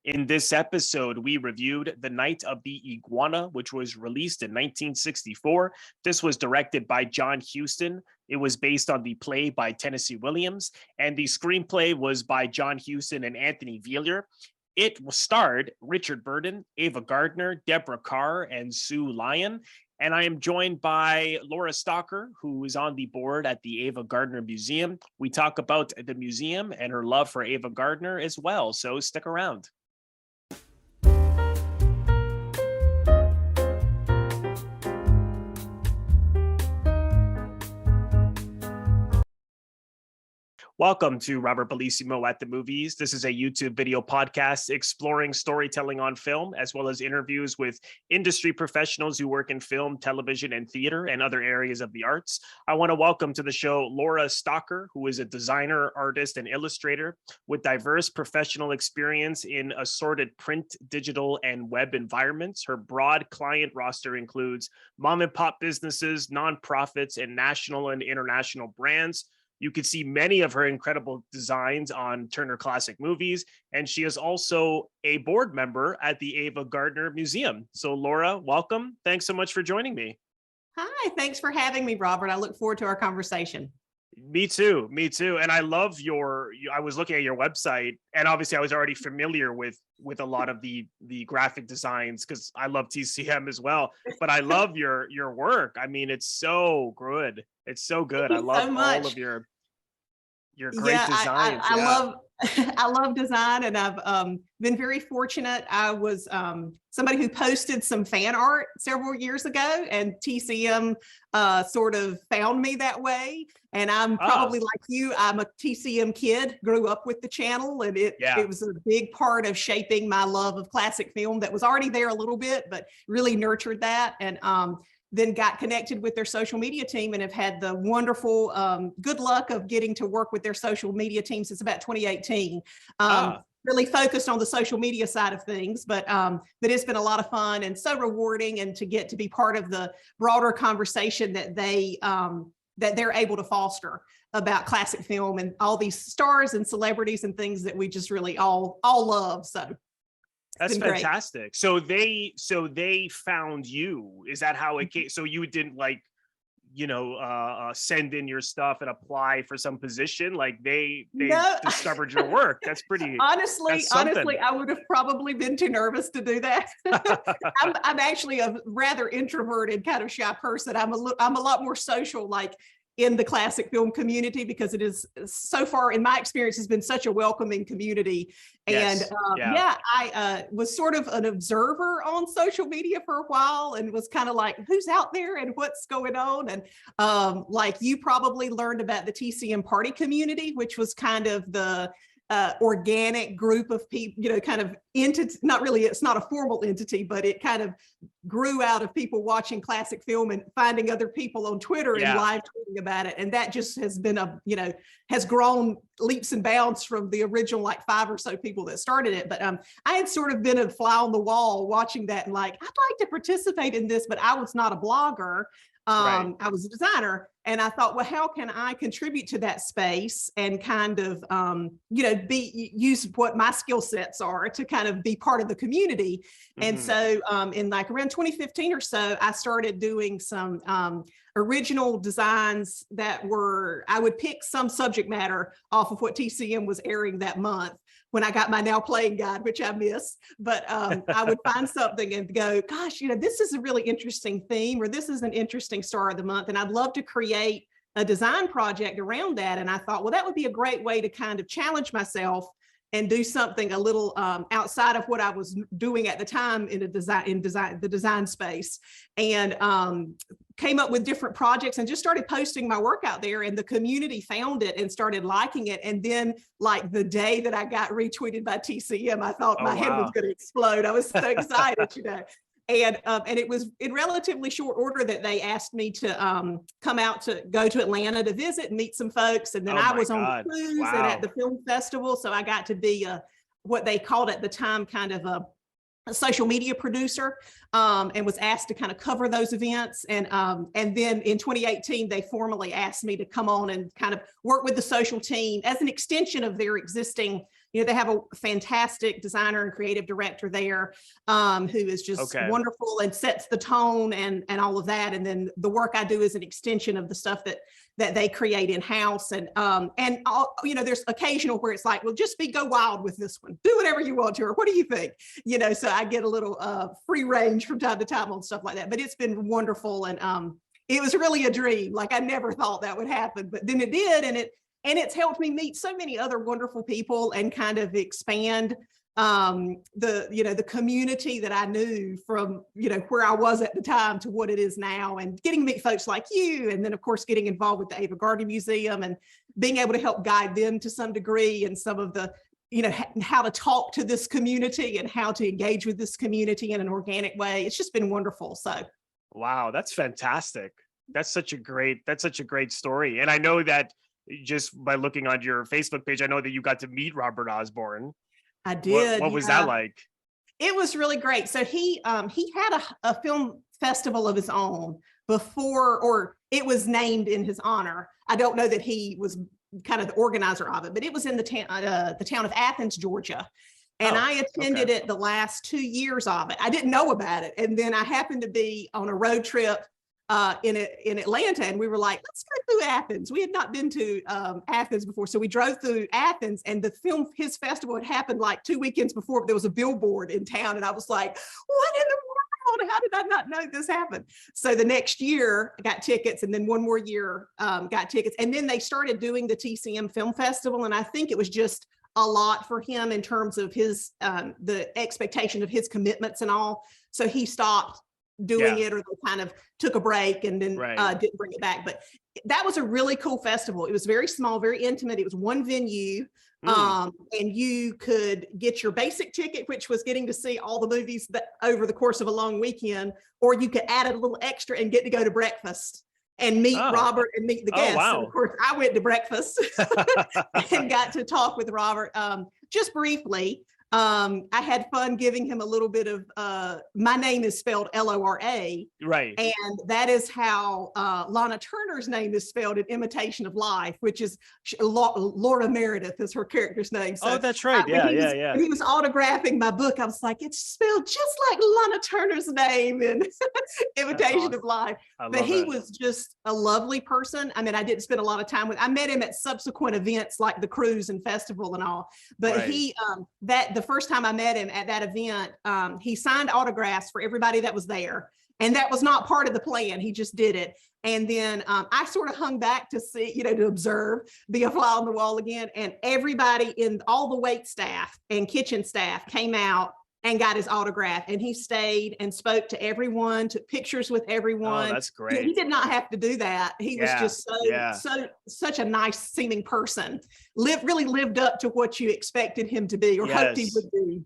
In this episode, we reviewed The Night of the Iguana, which was released in 1964. This was directed by John Huston. It was based on the play by Tennessee Williams, and the screenplay was by John Huston and Anthony Veiller. It starred Richard Burton, Ava Gardner, Deborah Kerr, and Sue Lyon. And I am joined by Lora Stocker, who is on the board at the Ava Gardner Museum. We talk about the museum and her love for Ava Gardner as well, so stick around. Welcome to Robert Bellissimo at the Movies. This is a YouTube video podcast exploring storytelling on film, as well as interviews with industry professionals who work in film, television, and theater, and other areas of the arts. I want to welcome to the show Lora Stocker, who is a designer, artist, and illustrator with diverse professional experience in assorted print, digital, and web environments. Her broad client roster includes mom and pop businesses, nonprofits, and national and international brands. You can see many of her incredible designs on Turner Classic Movies, and she is also a board member at the Ava Gardner Museum. So Lora, welcome. Thanks so much for joining me. Hi, thanks for having me, Robert. I look forward to our conversation. Me too. And I love I was looking at your website, and obviously I was already familiar with a lot of the graphic designs because I love TCM as well, but I love your work. I mean, it's so good. It's so good. I love all of your great designs. I love design, and I've been very fortunate. I was somebody who posted some fan art several years ago, and TCM sort of found me that way. And I'm probably like you. I'm a TCM kid, grew up with the channel, and it was a big part of shaping my love of classic film that was already there a little bit, but really nurtured that. And then got connected with their social media team and have had the wonderful good luck of getting to work with their social media team since about 2018. Really focused on the social media side of things, but it's been a lot of fun and so rewarding, and to get to be part of the broader conversation that they're able to foster about classic film and all these stars and celebrities and things that we just really all love. So that's fantastic. So they found you. Is that how it came? So you didn't send in your stuff and apply for some position? Like they discovered your work. That's pretty. Honestly, I would have probably been too nervous to do that. I'm actually a rather introverted, kind of shy person. I'm a lot more social, like in the classic film community, because it is so far, in my experience, has been such a welcoming community. Yes. And I was sort of an observer on social media for a while, and was kind of like, who's out there and what's going on? And like you probably learned about the TCM party community, which was kind of the organic group of people, kind of entity, not really, it's not a formal entity, but it kind of grew out of people watching classic film and finding other people on Twitter and live tweeting about it. And that just has been has grown leaps and bounds from the original, like 5 or so people that started it. But I had sort of been a fly on the wall watching that and like, I'd like to participate in this, but I was not a blogger. Right. I was a designer, and I thought, well, how can I contribute to that space and kind of, use what my skill sets are to kind of be part of the community. Mm-hmm. And so in like around 2015 or so, I started doing some original designs that I would pick some subject matter off of what TCM was airing that month when I got my Now Playing guide, which I miss. But I would find something and go, gosh, this is a really interesting theme, or this is an interesting star of the month, and I'd love to create a design project around that. And I thought, well, that would be a great way to kind of challenge myself and do something a little outside of what I was doing at the time in the design space. And came up with different projects and just started posting my work out there, and the community found it and started liking it. And then like the day that I got retweeted by TCM, I thought my head was going to explode. I was so excited, And it was in relatively short order that they asked me to come out to go to Atlanta to visit and meet some folks. And then I was on the cruise and at the film festival. So I got to be what they called at the time kind of a social media producer, and was asked to kind of cover those events. And then in 2018, they formally asked me to come on and kind of work with the social team as an extension of their existing they have a fantastic designer and creative director there, who is just wonderful and sets the tone and all of that. And then the work I do is an extension of the stuff that they create in-house. And all, there's occasional where it's like, well, just go wild with this one, do whatever you want to, or what do you think? So I get a little free range from time to time on stuff like that, but it's been wonderful. And it was really a dream. Like, I never thought that would happen, but then it did. And it's helped me meet so many other wonderful people and kind of expand the community that I knew from, where I was at the time to what it is now, and getting to meet folks like you. And then of course, getting involved with the Ava Gardner Museum and being able to help guide them to some degree, and some of the, how to talk to this community and how to engage with this community in an organic way. It's just been wonderful. So. Wow, that's fantastic. That's such a great story. And I know that just by looking on your Facebook page, I know that you got to meet Robert Osborne. I did. What was that like? It was really great. So he had a film festival of his own before, or it was named in his honor. I don't know that he was kind of the organizer of it, but it was in the town of Athens, Georgia. And I attended it the last 2 years of it. I didn't know about it. And then I happened to be on a road trip in Atlanta, and we were like, let's go through Athens. We had not been to Athens before. So we drove through Athens, and his festival had happened like 2 weekends before. There was a billboard in town, and I was like, what in the world? How did I not know this happened? So the next year I got tickets, and then one more year got tickets. And then they started doing the TCM Film Festival. And I think it was just a lot for him in terms of his the expectation of his commitments and all. So he stopped doing it, or they kind of took a break and then didn't bring it back. But that was a really cool festival. It was very small, very intimate. It was one venue. And you could get your basic ticket, which was getting to see all the movies that over the course of a long weekend, or you could add a little extra and get to go to breakfast and meet Robert and meet the guests. Wow. And of course, I went to breakfast and got to talk with Robert just briefly. I had fun giving him a little bit of, my name is spelled Lora. Right. And that is how Lana Turner's name is spelled in Imitation of Life, which is Laura Meredith is her character's name. So, that's right. When he was autographing my book, I was like, it's spelled just like Lana Turner's name in Imitation of Life. But he was just a lovely person. I mean, I didn't spend a lot of time with, I met him at subsequent events like the cruise and festival and all, but he, the first time I met him at that event, he signed autographs for everybody that was there. And that was not part of the plan. He just did it. And then I sort of hung back to see, to observe, be a fly on the wall again. And everybody in all the wait staff and kitchen staff came out and got his autograph. And he stayed and spoke to everyone, took pictures with everyone. Oh, that's great. He did not have to do that. He was just such a nice seeming person. Really lived up to what you expected him to be or hoped he would be.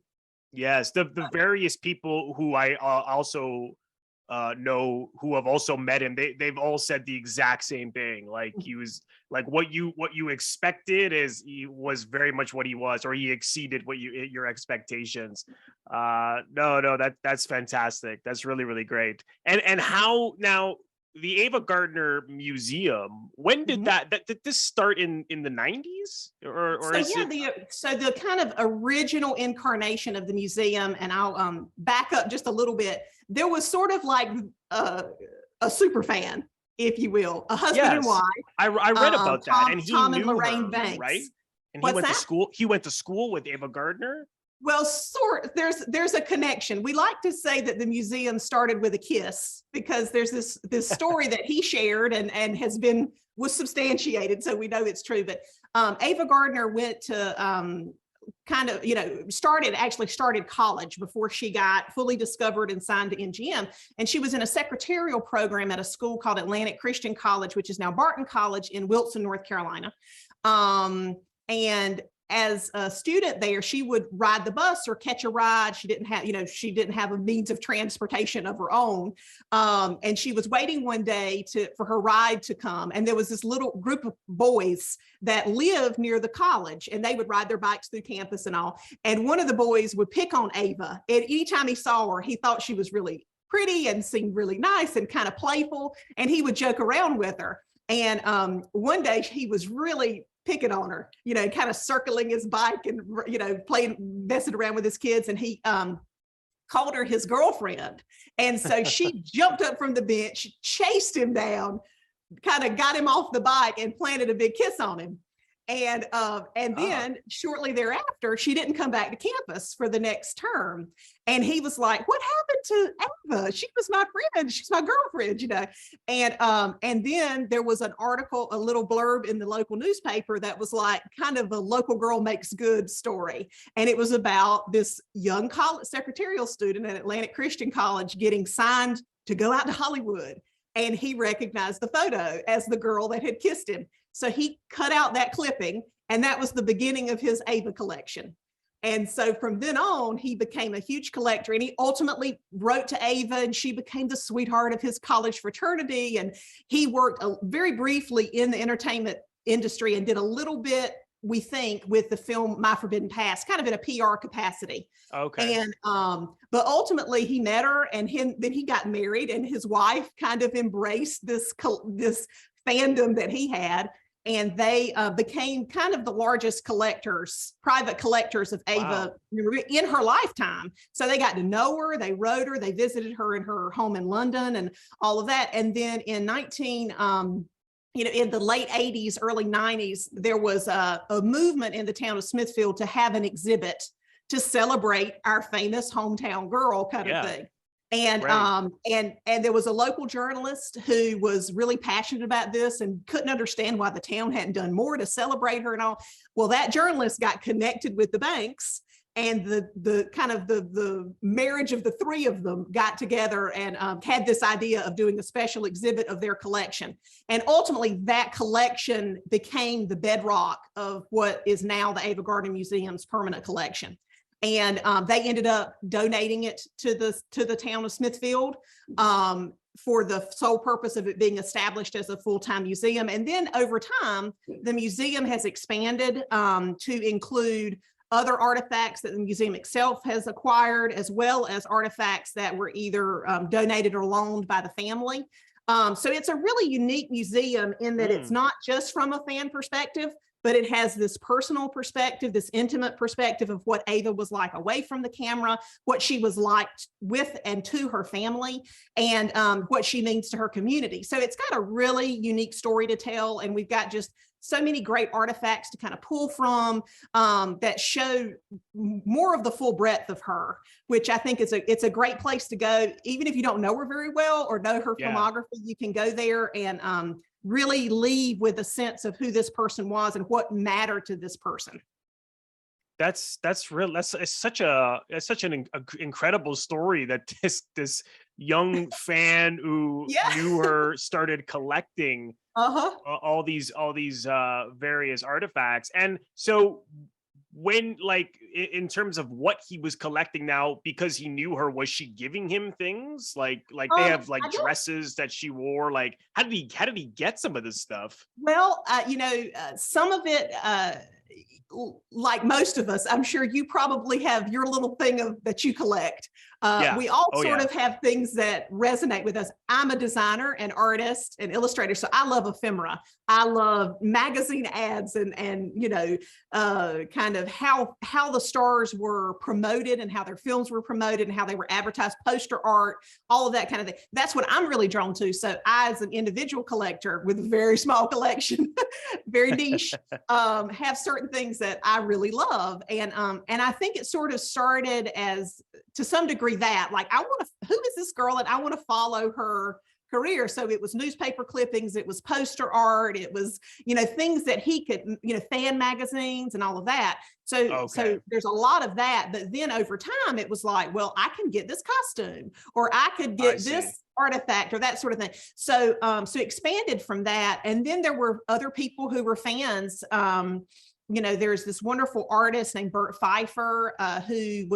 Yes, the various people who I also know who have also met him, they've all said the exact same thing. Like, he was like what you expected he was very much what he was, or he exceeded your expectations. That's fantastic. That's really, really great. And how now the Ava Gardner Museum, when did did this start in the 90s so the kind of original incarnation of the museum, and I'll back up just a little bit. There was sort of like a super fan, if you will, a husband and wife. I read about that, and Tom knew and Lorraine her, Banks, right? And he went to school. He went to school with Ava Gardner. Well, there's a connection. We like to say that the museum started with a kiss, because there's this story that he shared and was substantiated, so we know it's true. But Ava Gardner went to started college before she got fully discovered and signed to NGM. And she was in a secretarial program at a school called Atlantic Christian College, which is now Burton College in Wilson, North Carolina. And as a student there, she would ride the bus or catch a ride. She didn't have a means of transportation of her own. And she was waiting one day for her ride to come. And there was this little group of boys that lived near the college, and they would ride their bikes through campus and all. And one of the boys would pick on Ava. And anytime he saw her, he thought she was really pretty and seemed really nice and kind of playful. And he would joke around with her. And one day he was really picking on her, kind of circling his bike and, messing around with his kids. And he called her his girlfriend. And so she jumped up from the bench, chased him down, kind of got him off the bike and planted a big kiss on him. And then shortly thereafter, she didn't come back to campus for the next term. And he was like, what happened to Ava? She was my friend. She's my girlfriend, And then there was an article, a little blurb in the local newspaper that was like kind of a local girl makes good story. And it was about this young college secretarial student at Atlantic Christian College getting signed to go out to Hollywood. And he recognized the photo as the girl that had kissed him. So he cut out that clipping, and that was the beginning of his Ava collection. And so from then on, he became a huge collector, and he ultimately wrote to Ava, and she became the sweetheart of his college fraternity. And he worked very briefly in the entertainment industry and did a little bit, we think, with the film My Forbidden Past, kind of in a PR capacity. Okay. And but ultimately he met her, and then he got married, and his wife kind of embraced this fandom that he had, and they became kind of the largest private collectors of Ava in her lifetime. So they got to know her, they wrote her, they visited her in her home in London and all of that. And then in in the late 80s, early 90s, there was a movement in the town of Smithfield to have an exhibit to celebrate our famous hometown girl kind of thing. And and there was a local journalist who was really passionate about this and couldn't understand why the town hadn't done more to celebrate her and all. Well, that journalist got connected with the banks, and the marriage of the three of them got together and had this idea of doing a special exhibit of their collection. And ultimately that collection became the bedrock of what is now the Ava Gardner Museum's permanent collection. And they ended up donating it to the town of Smithfield for the sole purpose of it being established as a full-time museum. And then over time, the museum has expanded to include other artifacts that the museum itself has acquired, as well as artifacts that were either donated or loaned by the family. So it's a really unique museum in that it's not just from a fan perspective, but it has this personal perspective, this intimate perspective of what Ava was like away from the camera, what she was like with and to her family, and what she means to her community. So it's got a really unique story to tell, and we've got just so many great artifacts to kind of pull from that show more of the full breadth of her, which I think it's a great place to go. Even if you don't know her very well or know her filmography, you can go there and really leave with a sense of who this person was and what mattered to this person. That's real. It's such an incredible story that this young fan who knew her started collecting all these various artifacts. And so when, like, in terms of what he was collecting now, because he knew her, was she giving him things like they have like dresses that she wore? Like, how did he get some of this stuff? Well, some of it, like most of us, I'm sure you probably have your little thing that you collect. We all sort of have things that resonate with us. I'm a designer, an artist, an illustrator, so I love ephemera. I love magazine ads and kind of how the stars were promoted and how their films were promoted and how they were advertised, poster art, all of that kind of thing. That's what I'm really drawn to. So I, as an individual collector with a very small collection, very niche, have certain things that I really love. And I think it sort of started as, to some degree, that like, who is this girl? And I want to follow her career. So it was newspaper clippings, it was poster art, it was, things that he could, fan magazines and all of that. So there's a lot of that. But then over time, it was like, well, I can get this costume, or I could get this artifact, or that sort of thing. So so expanded from that. And then there were other people who were fans. There's this wonderful artist named Burton Pfeiffer who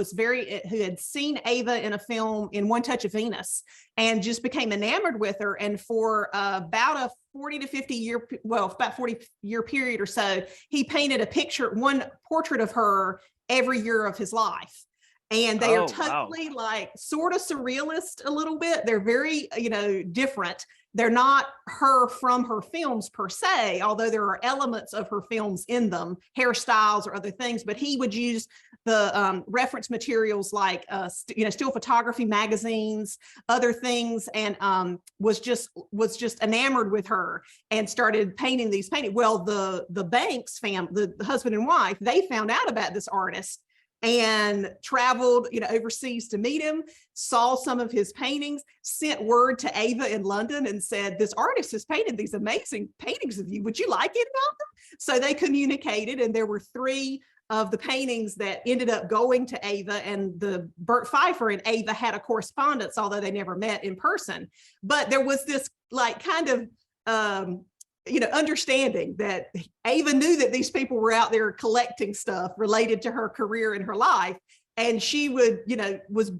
had seen Ava in a film, in One Touch of Venus, and just became enamored with her. And for about a 40 to 50 year, about 40-year period or so, he painted one portrait of her every year of his life. And they are Oh, wow. totally like sort of surrealist a little bit. They're very, different. They're not her from her films per se, although there are elements of her films in them, hairstyles or other things. But he would use the reference materials like, still photography magazines, other things, and was just enamored with her and started painting these paintings. Well, the Banks family, the husband and wife, they found out about this artist and traveled, overseas to meet him, saw some of his paintings, sent word to Ava in London and said, this artist has painted these amazing paintings of you. Would you like any of them? So they communicated, and there were 3 of the paintings that ended up going to Ava, and the Burt Pfeiffer and Ava had a correspondence, although they never met in person. But there was this like kind of, understanding that Ava knew that these people were out there collecting stuff related to her career and her life. And she would,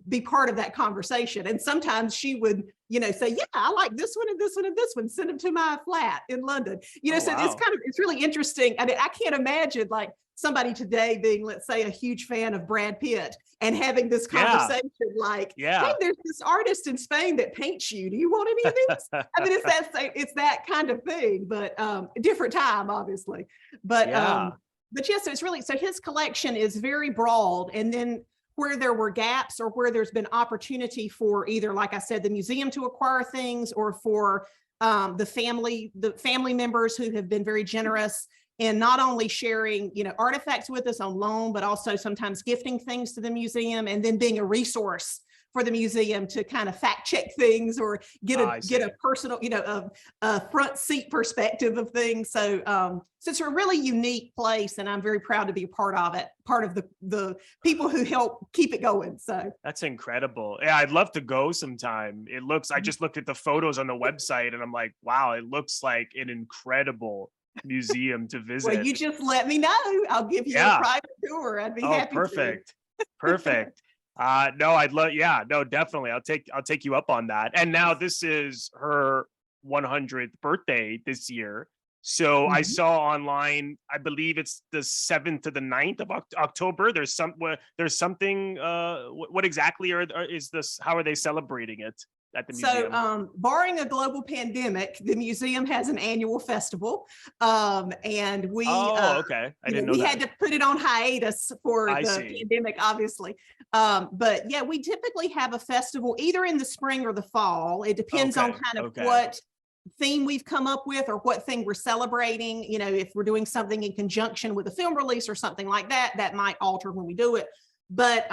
be part of that conversation. And sometimes she would, say, yeah, I like this one and this one and this one, send them to my flat in London. So wow. It's really interesting. I mean, I can't imagine like somebody today being, let's say, a huge fan of Brad Pitt and having this conversation like, hey, there's this artist in Spain that paints you. Do you want any of these? I mean, it's that kind of thing, but a different time, obviously. But yes, so it's really, so his collection is very broad. And then where there were gaps or where there's been opportunity for either, like I said, the museum to acquire things, or for the family members who have been very generous in not only sharing, artifacts with us on loan, but also sometimes gifting things to the museum, and then being a resource for the museum to kind of fact check things or get a personal, a front seat perspective of things. So it's a really unique place, and I'm very proud to be a part of it, part of the people who help keep it going. So that's incredible. Yeah, I'd love to go sometime. It looks, I just looked at the photos on the website and I'm like, wow, it looks like an incredible museum to visit. Well, you just let me know. I'll give you a private tour. I'd be happy. Perfect. Perfect. No, I'd love, no, definitely. I'll take you up on that. And now this is her 100th birthday this year. So I saw online, I believe it's the 7th to the 9th of October. There's something, what exactly is this? How are they celebrating it at the museum? So barring a global pandemic, the museum has an annual festival. And we, okay. I didn't know we that. had to put it on hiatus for the pandemic, obviously. But yeah, we typically have a festival either in the spring or the fall. It depends on kind of what theme we've come up with or what thing we're celebrating. If we're doing something in conjunction with a film release or something like that, that might alter when we do it. But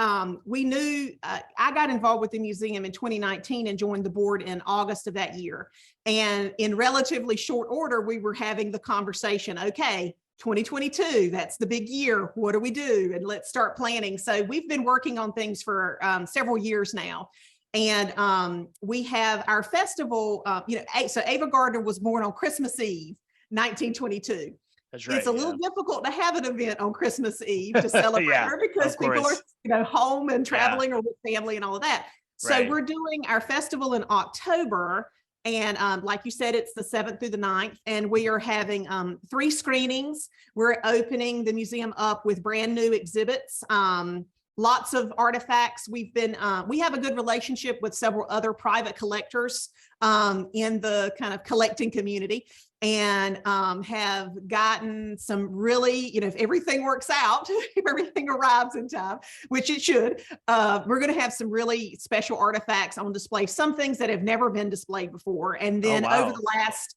we knew, I got involved with the museum in 2019 and joined the board in August of that year. And in relatively short order, we were having the conversation, okay, 2022, that's the big year. What do we do? And let's start planning. So we've been working on things for several years now. And we have our festival, so Ava Gardner was born on Christmas Eve, 1922. That's right. It's a little difficult to have an event on Christmas Eve to celebrate her because people are, home and traveling or with family and all of that. So we're doing our festival in October. And like you said, it's the 7th through the 9th, and we are having 3 screenings. We're opening the museum up with brand new exhibits. Lots of artifacts. We have a good relationship with several other private collectors in the kind of collecting community, and have gotten some really, if everything works out, if everything arrives in time, which it should, we're going to have some really special artifacts on display, some things that have never been displayed before. And then over the last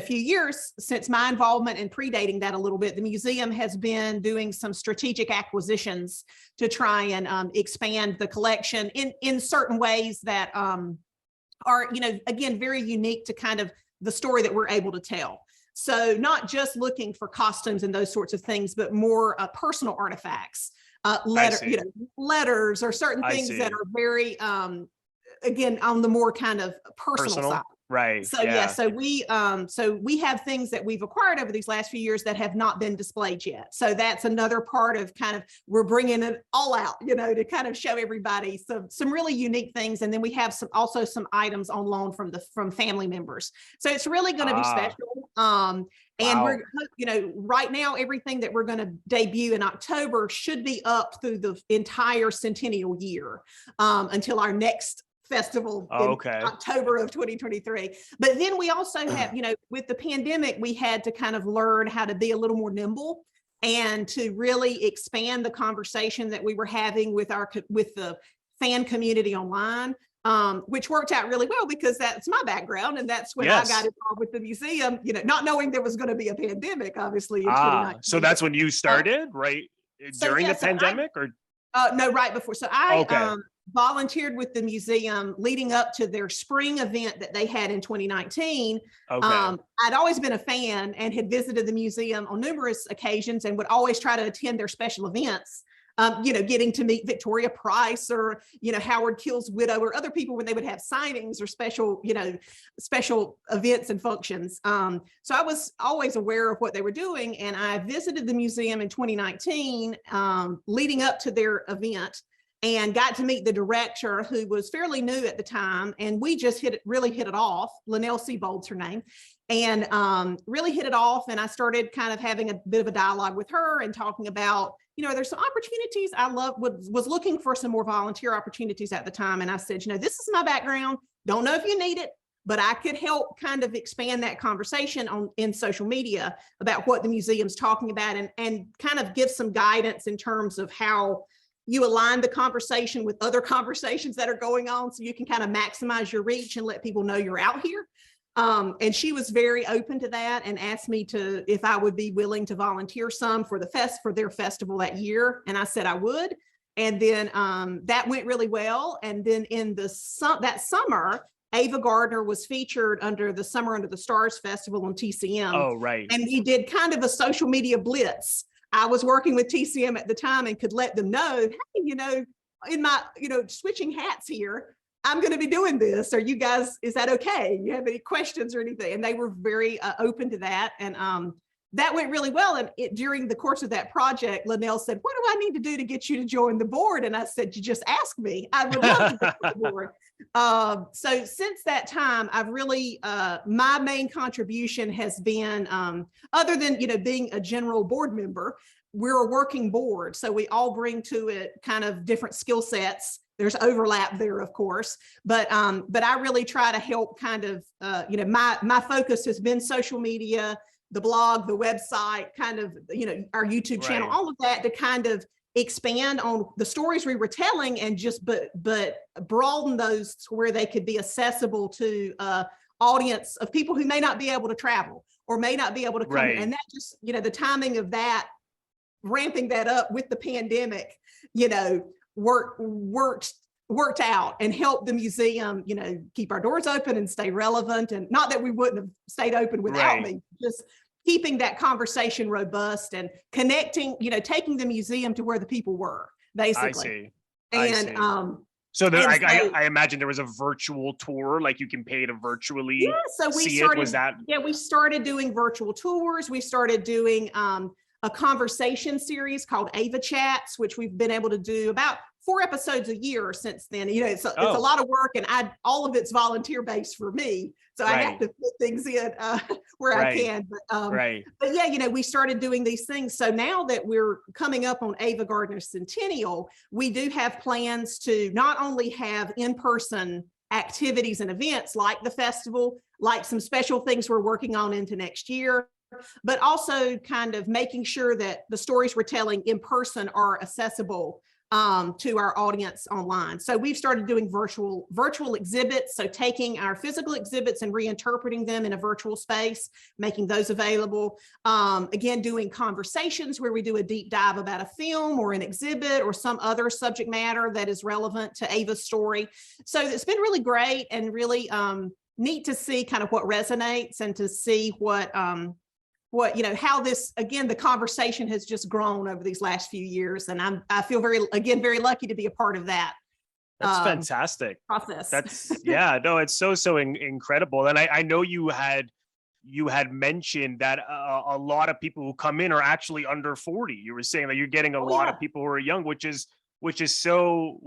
few years, since my involvement and predating that a little bit, the museum has been doing some strategic acquisitions to try and expand the collection in certain ways that are, again, very unique to kind of the story that we're able to tell. So not just looking for costumes and those sorts of things, but more personal artifacts, letters or certain things that are very, again, on the more kind of personal side. Right. So yeah, so we have things that we've acquired over these last few years that have not been displayed yet. So that's another part of kind of, we're bringing it all out, you know, to kind of show everybody some really unique things. And then we have also some items on loan from family members. So it's really going to be special. And we're, you know, right now, everything that we're going to debut in October should be up through the entire centennial year, until our next festival in October of 2023. But then we also have, you know, with the pandemic, we had to kind of learn how to be a little more nimble and to really expand the conversation that we were having with the fan community online, which worked out really well because that's my background. And that's when I got involved with the museum, you know, not knowing there was going to be a pandemic, obviously. So that's when you started, right? During the pandemic no, right before. So I volunteered with the museum leading up to their spring event that they had in 2019. I'd always been a fan and had visited the museum on numerous occasions and would always try to attend their special events. You know, getting to meet Victoria Price or, you know, Howard Kill's widow or other people when they would have signings or special, you know, special events and functions. So I was always aware of what they were doing. And I visited the museum in 2019, leading up to their event, and got to meet the director, who was fairly new at the time. And we just really hit it off. Linnell Seabold's her name. And really hit it off. And I started kind of having a bit of a dialogue with her and talking about, you know, there's some opportunities. I was looking for some more volunteer opportunities at the time. And I said, you know, this is my background. Don't know if you need it, but I could help kind of expand that conversation in social media about what the museum's talking about, and kind of give some guidance in terms of how you align the conversation with other conversations that are going on, so you can kind of maximize your reach and let people know you're out here. And she was very open to that and asked me if I would be willing to volunteer some for their festival that year. And I said I would. And then that went really well. And then in that summer, Ava Gardner was featured under the Summer Under the Stars Festival on TCM. Oh, right. And we did kind of a social media blitz. I was working with TCM at the time and could let them know, hey, you know, in my, you know, switching hats here, I'm going to be doing this. Are you guys, is that okay? You have any questions or anything? And they were very open to that. And that went really well. And during the course of that project, Linnell said, what do I need to do to get you to join the board? And I said, you just ask me. I would love to join the board. So since that time, I've really, my main contribution has been, other than, you know, being a general board member, we're a working board. So we all bring to it kind of different skill sets. There's overlap there, of course, but I really try to help kind of, you know, my focus has been social media, the blog, the website, kind of, you know, our YouTube channel, all of that, to kind of expand on the stories we were telling and just, but broaden those to where they could be accessible to audience of people who may not be able to travel or may not be able to come. And that just, you know, the timing of that, ramping that up with the pandemic, you know, worked out and helped the museum, you know, keep our doors open and stay relevant. And not that we wouldn't have stayed open without me, just keeping that conversation robust and connecting, you know, taking the museum to where the people were, basically. I see. So I imagine there was a virtual tour, like you can pay to virtually see it. Was that? Yeah, we started doing virtual tours. We started doing a conversation series called Ava Chats, which we've been able to do about 4 episodes a year since then. You know, it's a lot of work, and all of it's volunteer based for me. So I have to put things in where I can. But yeah, you know, we started doing these things. So now that we're coming up on Ava Gardner Centennial, we do have plans to not only have in-person activities and events like the festival, like some special things we're working on into next year, but also kind of making sure that the stories we're telling in person are accessible to our audience online. So we've started doing virtual exhibits. So taking our physical exhibits and reinterpreting them in a virtual space, making those available. Again, doing conversations where we do a deep dive about a film or an exhibit or some other subject matter that is relevant to Ava's story. So it's been really great and really neat to see kind of what resonates and to see what, you know, how this, again, the conversation has just grown over these last few years. And I feel very lucky to be a part of that. That's fantastic. process. That's yeah, no, it's so incredible. And I know you had mentioned that a lot of people who come in are actually under 40. You were saying that you're getting a lot of people who are young, which is so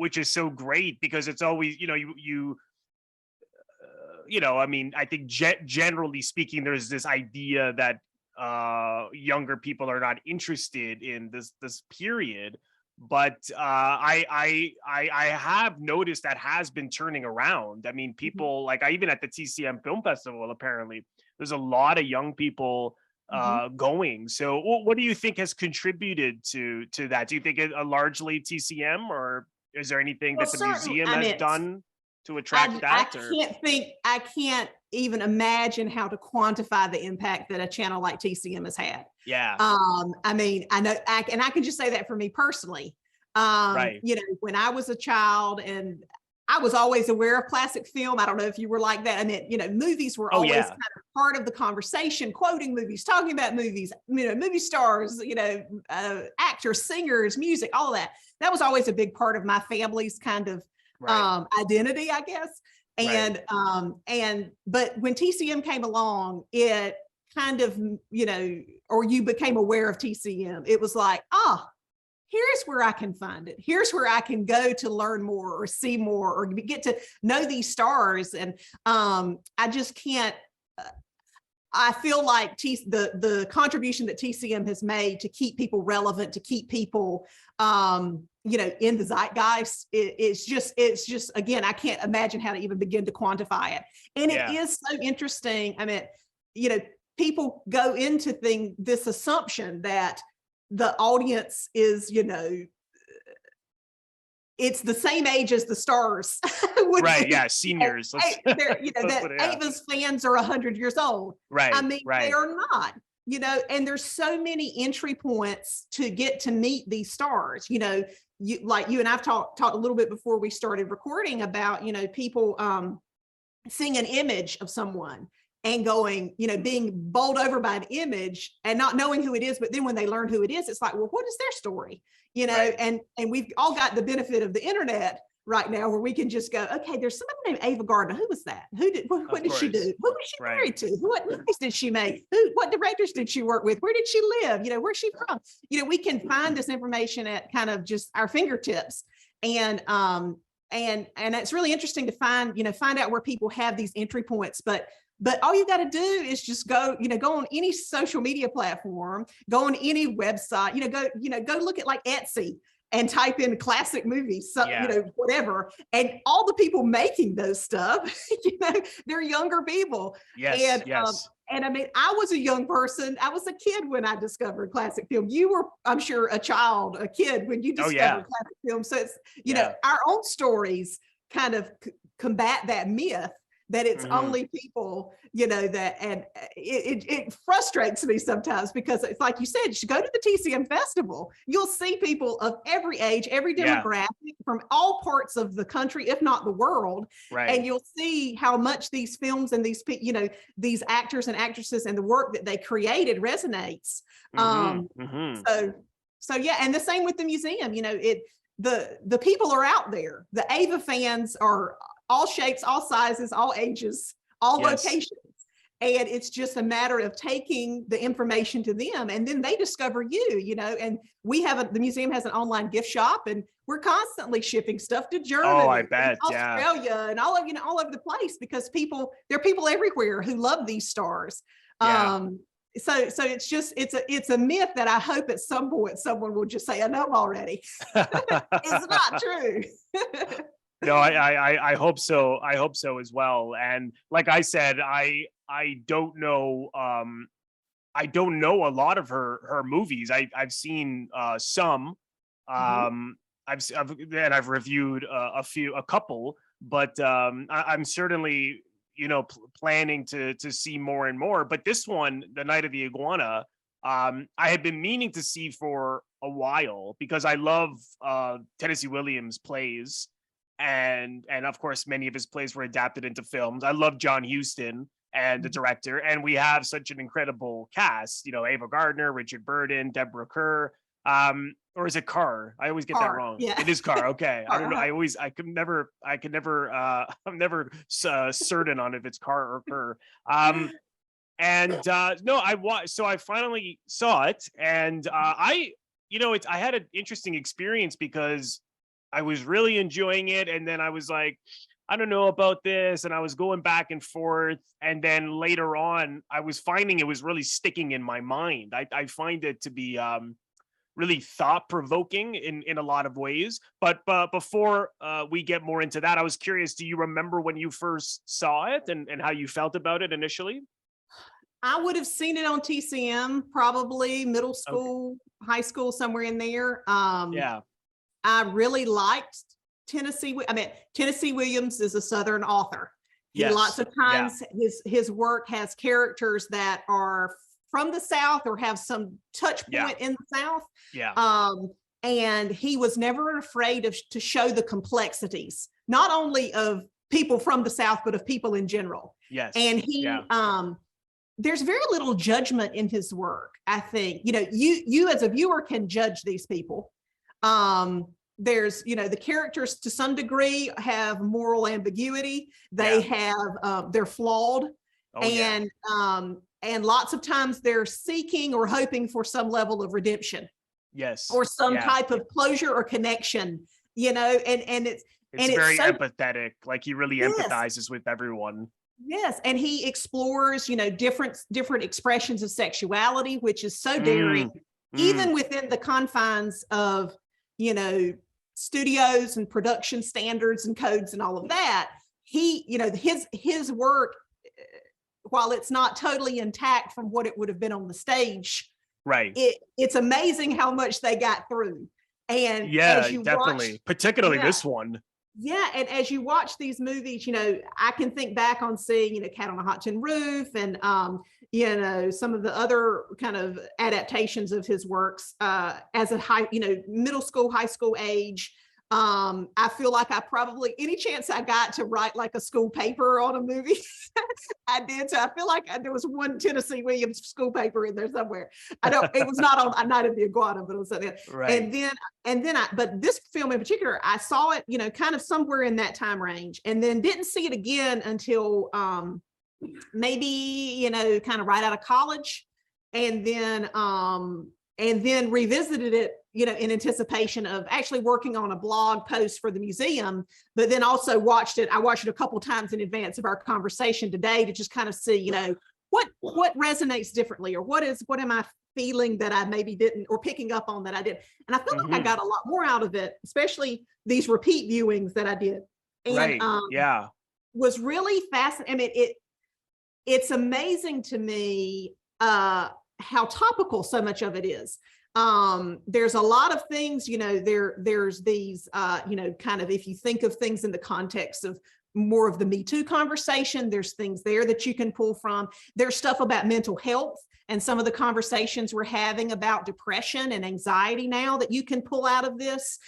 great, because it's always, I mean, I think generally speaking, there's this idea that younger people are not interested in this period. But I have noticed that has been turning around. I mean, people like even at the TCM Film Festival, apparently there's a lot of young people going. So what do you think has contributed to that? Do you think it largely TCM, or is there anything that the museum has done to attract that? I can't even imagine how to quantify the impact that a channel like TCM has had. Yeah. I mean, I know, and I can just say that for me personally. Right. When I was a child, and I was always aware of classic film. I don't know if you were like that. I mean, movies were always kind of part of the conversation, quoting movies, talking about movies, movie stars, actors, singers, music, all of that. That was always a big part of my family's kind of identity, I guess. And but when TCM came along, it kind of, or you became aware of TCM, it was like, here's where I can find it. Here's where I can go to learn more or see more or get to know these stars. And I just can't, I feel like the contribution that TCM has made to keep people relevant, to keep people, in the zeitgeist, it's just, again, I can't imagine how to even begin to quantify it. And it is so interesting. I mean, people go into this assumption that the audience is, it's the same age as the stars. Right. Yeah. Seniors. That Ava's fans are 100 years old. Right. I mean, they are not, and there's so many entry points to get to meet these stars. You and I've talked a little bit before we started recording about, people seeing an image of someone and going, being bowled over by an image and not knowing who it is. But then when they learn who it is, it's like, well, what is their story? And we've all got the benefit of the internet right now, where we can just go, okay, there's somebody named Ava Gardner. Who was that? What did she do? Who was she married to? What movies did she make? What directors did she work with? Where did she live? Where's she from? We can find this information at kind of just our fingertips. And it's really interesting to find out where people have these entry points. But all you got to do is just go on any social media platform, go on any website, go look at like Etsy and type in classic movies, whatever. And all the people making those stuff, they're younger people. Yes. And I mean, I was a young person. I was a kid when I discovered classic film. You were, I'm sure, a kid when you discovered classic film. So it's, our own stories kind of combat that myth that it's only people, that, and it frustrates me sometimes, because it's like you said, you should go to the TCM Festival. You'll see people of every age, every demographic from all parts of the country, if not the world. Right. And you'll see how much these films and these, these actors and actresses and the work that they created resonates. So yeah, and the same with the museum. The people are out there. The Ava fans are all shapes, all sizes, all ages, all locations. And it's just a matter of taking the information to them, and then they discover you, and the museum has an online gift shop, and we're constantly shipping stuff to Germany, I bet, Australia, and all over the place, because there are people everywhere who love these stars. So it's a myth that I hope at some point someone will just say, enough already. It's not true. No, I hope so. I hope so as well. And like I said, I don't know. I don't know a lot of her movies. I've seen some. I've reviewed a couple, but I'm certainly planning to see more and more. But this one, The Night of the Iguana, I had been meaning to see for a while, because I love Tennessee Williams' plays. And of course, many of his plays were adapted into films. I love John Huston and the director, and we have such an incredible cast. Ava Gardner, Richard Burton, Deborah Kerr. Or is it Carr? I always get that Carr, wrong. yeah. It is Carr. Okay. I don't know. Carr. I could never, I'm never certain on if it's Carr or Kerr. And no, so I finally saw it, and I had an interesting experience because I was really enjoying it, and then I was like, I don't know about this, and I was going back and forth, and then later on, I was finding it was really sticking in my mind. I find it to be really thought provoking in a lot of ways. But before we get more into that, I was curious. Do you remember when you first saw it and how you felt about it initially? I would have seen it on TCM, probably middle Okay. school, high school, somewhere in there. Yeah. I really liked Tennessee. I mean, Tennessee Williams is a Southern author. He Yes. lots of times his work has characters that are from the South or have some touch point in the South. Yeah. And he was never afraid to show the complexities, not only of people from the South, but of people in general. Yes. And he, there's very little judgment in his work. I think, you as a viewer can judge these people. There's, the characters to some degree have moral ambiguity. They have, they're flawed. And lots of times they're seeking or hoping for some level of redemption. Yes. Or some type of closure or connection, and it's very so empathetic. Like he really empathizes with everyone. Yes, and he explores, different expressions of sexuality, which is so daring, even within the confines of, studios and production standards and codes and all of that. He, his work, while it's not totally intact from what it would have been on the stage, right? It's amazing how much they got through. And definitely, particularly this one. Yeah, and as you watch these movies, I can think back on seeing, Cat on a Hot Tin Roof and, some of the other kind of adaptations of his works as a middle school, high school age. I feel like I probably, any chance I got to write like a school paper on a movie, I did. So I feel like there was one Tennessee Williams school paper in there somewhere. It was not on Night of the Iguana, but it was something. Right. But this film in particular, I saw it, kind of somewhere in that time range, and then didn't see it again until maybe, kind of right out of college, and then revisited it, in anticipation of actually working on a blog post for the museum, but then also watched it. I watched it a couple of times in advance of our conversation today to just kind of see, what resonates differently, or what am I feeling that I maybe didn't, or picking up on that I did. And I feel like I got a lot more out of it, especially these repeat viewings that I did. And was really fascinating. I mean, it's amazing to me how topical so much of it is. There's a lot of things, there's these, kind of, if you think of things in the context of more of the Me Too conversation, there's things there that you can pull from. There's stuff about mental health and some of the conversations we're having about depression and anxiety now that you can pull out of this.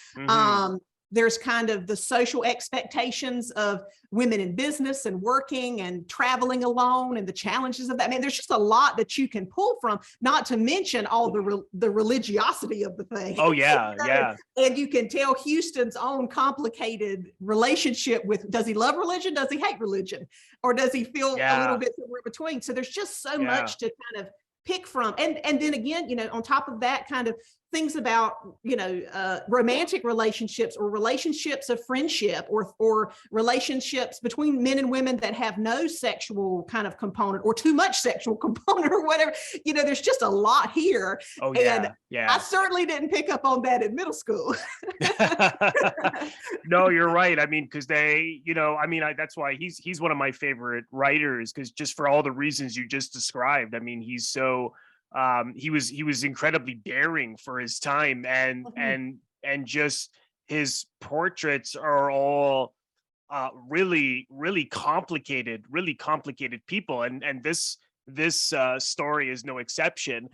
There's kind of the social expectations of women in business and working and traveling alone and the challenges of that. I mean, there's just a lot that you can pull from, not to mention all the religiosity of the thing. Oh, yeah. And you can tell Huston's own complicated relationship with, does he love religion? Does he hate religion? Or does he feel a little bit somewhere between? So there's just so much to kind of pick from. And then again, on top of that, kind of things about, romantic relationships or relationships of friendship or relationships between men and women that have no sexual kind of component or too much sexual component or whatever. There's just a lot here. Oh, yeah. And I certainly didn't pick up on that in middle school. No, you're right. I mean, because that's why he's one of my favorite writers, because just for all the reasons you just described. I mean, he's so he was incredibly daring for his time, and just his portraits are all really complicated people, and this story is no exception.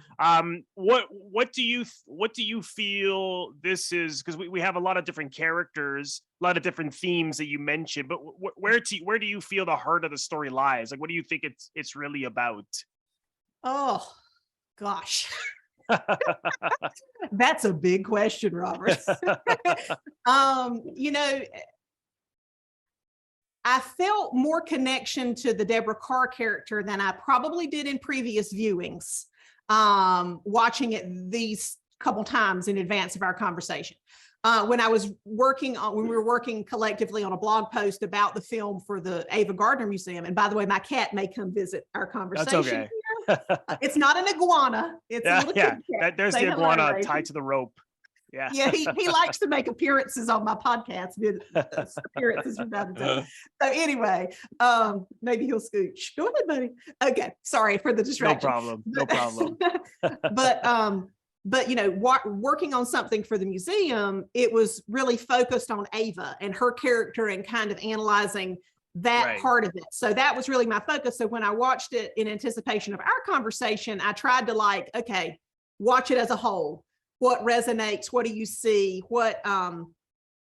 What do you feel this is? Because we have a lot of different characters, a lot of different themes that you mentioned, but where do you feel the heart of the story lies? Like, what do you think it's really about? Oh gosh. That's a big question, Robert. You know, I felt more connection to the Deborah Kerr character than I probably did in previous viewings, watching it these couple times in advance of our conversation. When we were working collectively on a blog post about the film for the Ava Gardner Museum, and by the way, my cat may come visit our conversation. That's okay. It's not an iguana. It's a little kid cat. There's Say the iguana hello, tied to the rope. Yeah. Yeah, he likes to make appearances on my podcast. Appearances from time to time. So anyway, maybe he'll scooch. Go ahead, buddy. Okay, sorry for the distraction. No problem. But you know, working on something for the museum, it was really focused on Ava and her character and kind of analyzing that part of it. So that was really my focus. So when I watched it in anticipation of our conversation, I tried to okay, watch it as a whole. What resonates? What do you see? What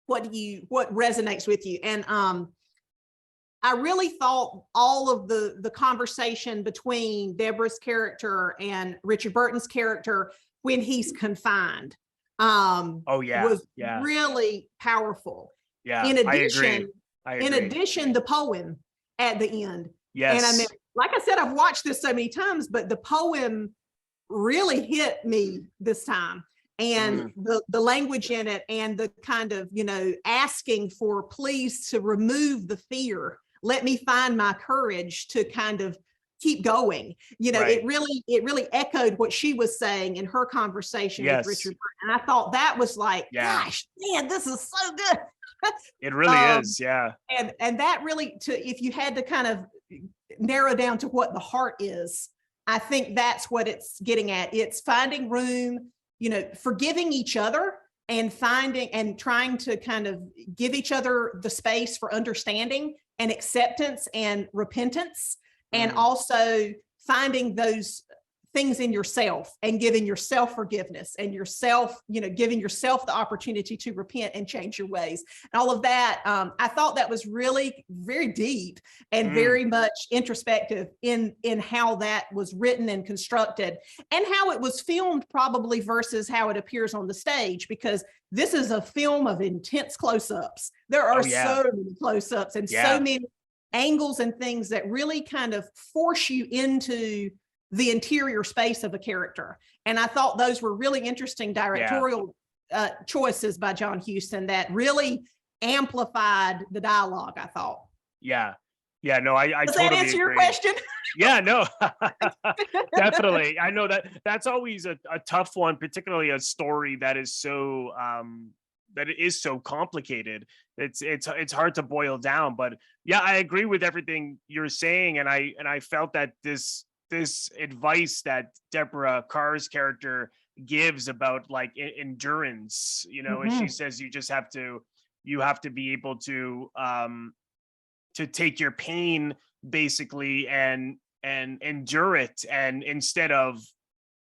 resonates with you? And I really thought all of the conversation between Deborah's character and Richard Burton's character when he's confined was really powerful. Yeah, in addition, I agree. In addition, the poem at the end. Yes. And I mean, like I said, I've watched this so many times, but the poem really hit me this time. And the language in it and the kind of, you know, asking for please to remove the fear. Let me find my courage to kind of keep going. You know, it really echoed what she was saying in her conversation with Richard Burton. And I thought that was gosh, man, this is so good. It really is. Yeah. And that really, if you had to kind of narrow down to what the heart is, I think that's what it's getting at. It's finding room, you know, forgiving each other and trying to kind of give each other the space for understanding and acceptance and repentance, and also finding those things in yourself and giving yourself forgiveness and yourself, you know, giving yourself the opportunity to repent and change your ways and all of that. I thought that was really very deep and very much introspective in how that was written and constructed and how it was filmed probably versus how it appears on the stage, because this is a film of intense close-ups. There are so many close-ups and so many angles and things that really kind of force you into the interior space of a character. And I thought those were really interesting directorial choices by John Huston that really amplified the dialogue, I thought. Yeah. Yeah, no, I Does totally that answer your agree. question? Yeah, no, definitely. I know that's always a tough one, particularly a story that is so complicated. It's hard to boil down, but yeah, I agree with everything you're saying. And I felt that this advice that Deborah Kerr's character gives about endurance, you know, and she says you have to be able to take your pain basically and endure it, and instead of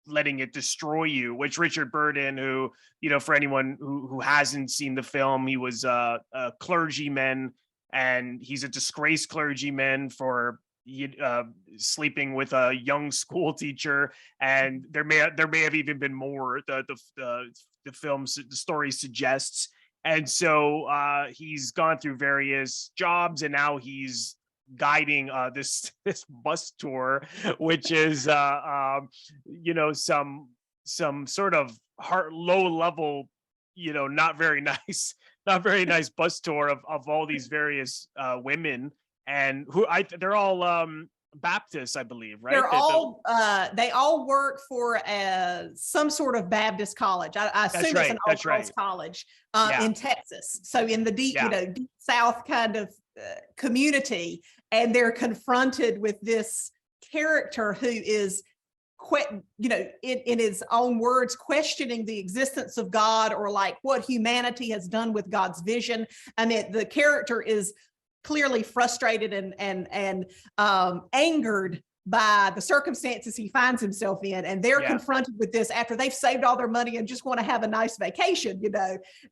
letting it destroy you, which Richard Burton, who, you know, for anyone who hasn't seen the film, he was a clergyman, and he's a disgraced clergyman for sleeping with a young school teacher, and there may have even been more. The story suggests, and so he's gone through various jobs, and now he's guiding this bus tour, which is you know, some sort of low level, you know, not very nice bus tour of all these various women. And they're all Baptists, I believe, right? They all work for some sort of Baptist college. I assume it's an all-girls college in Texas. So in the deep South kind of community, and they're confronted with this character who is, you know, in his own words, questioning the existence of God, or what humanity has done with God's vision. I mean, the character is clearly frustrated and angered by the circumstances he finds himself in, and they're confronted with this after they've saved all their money and just want to have a nice vacation.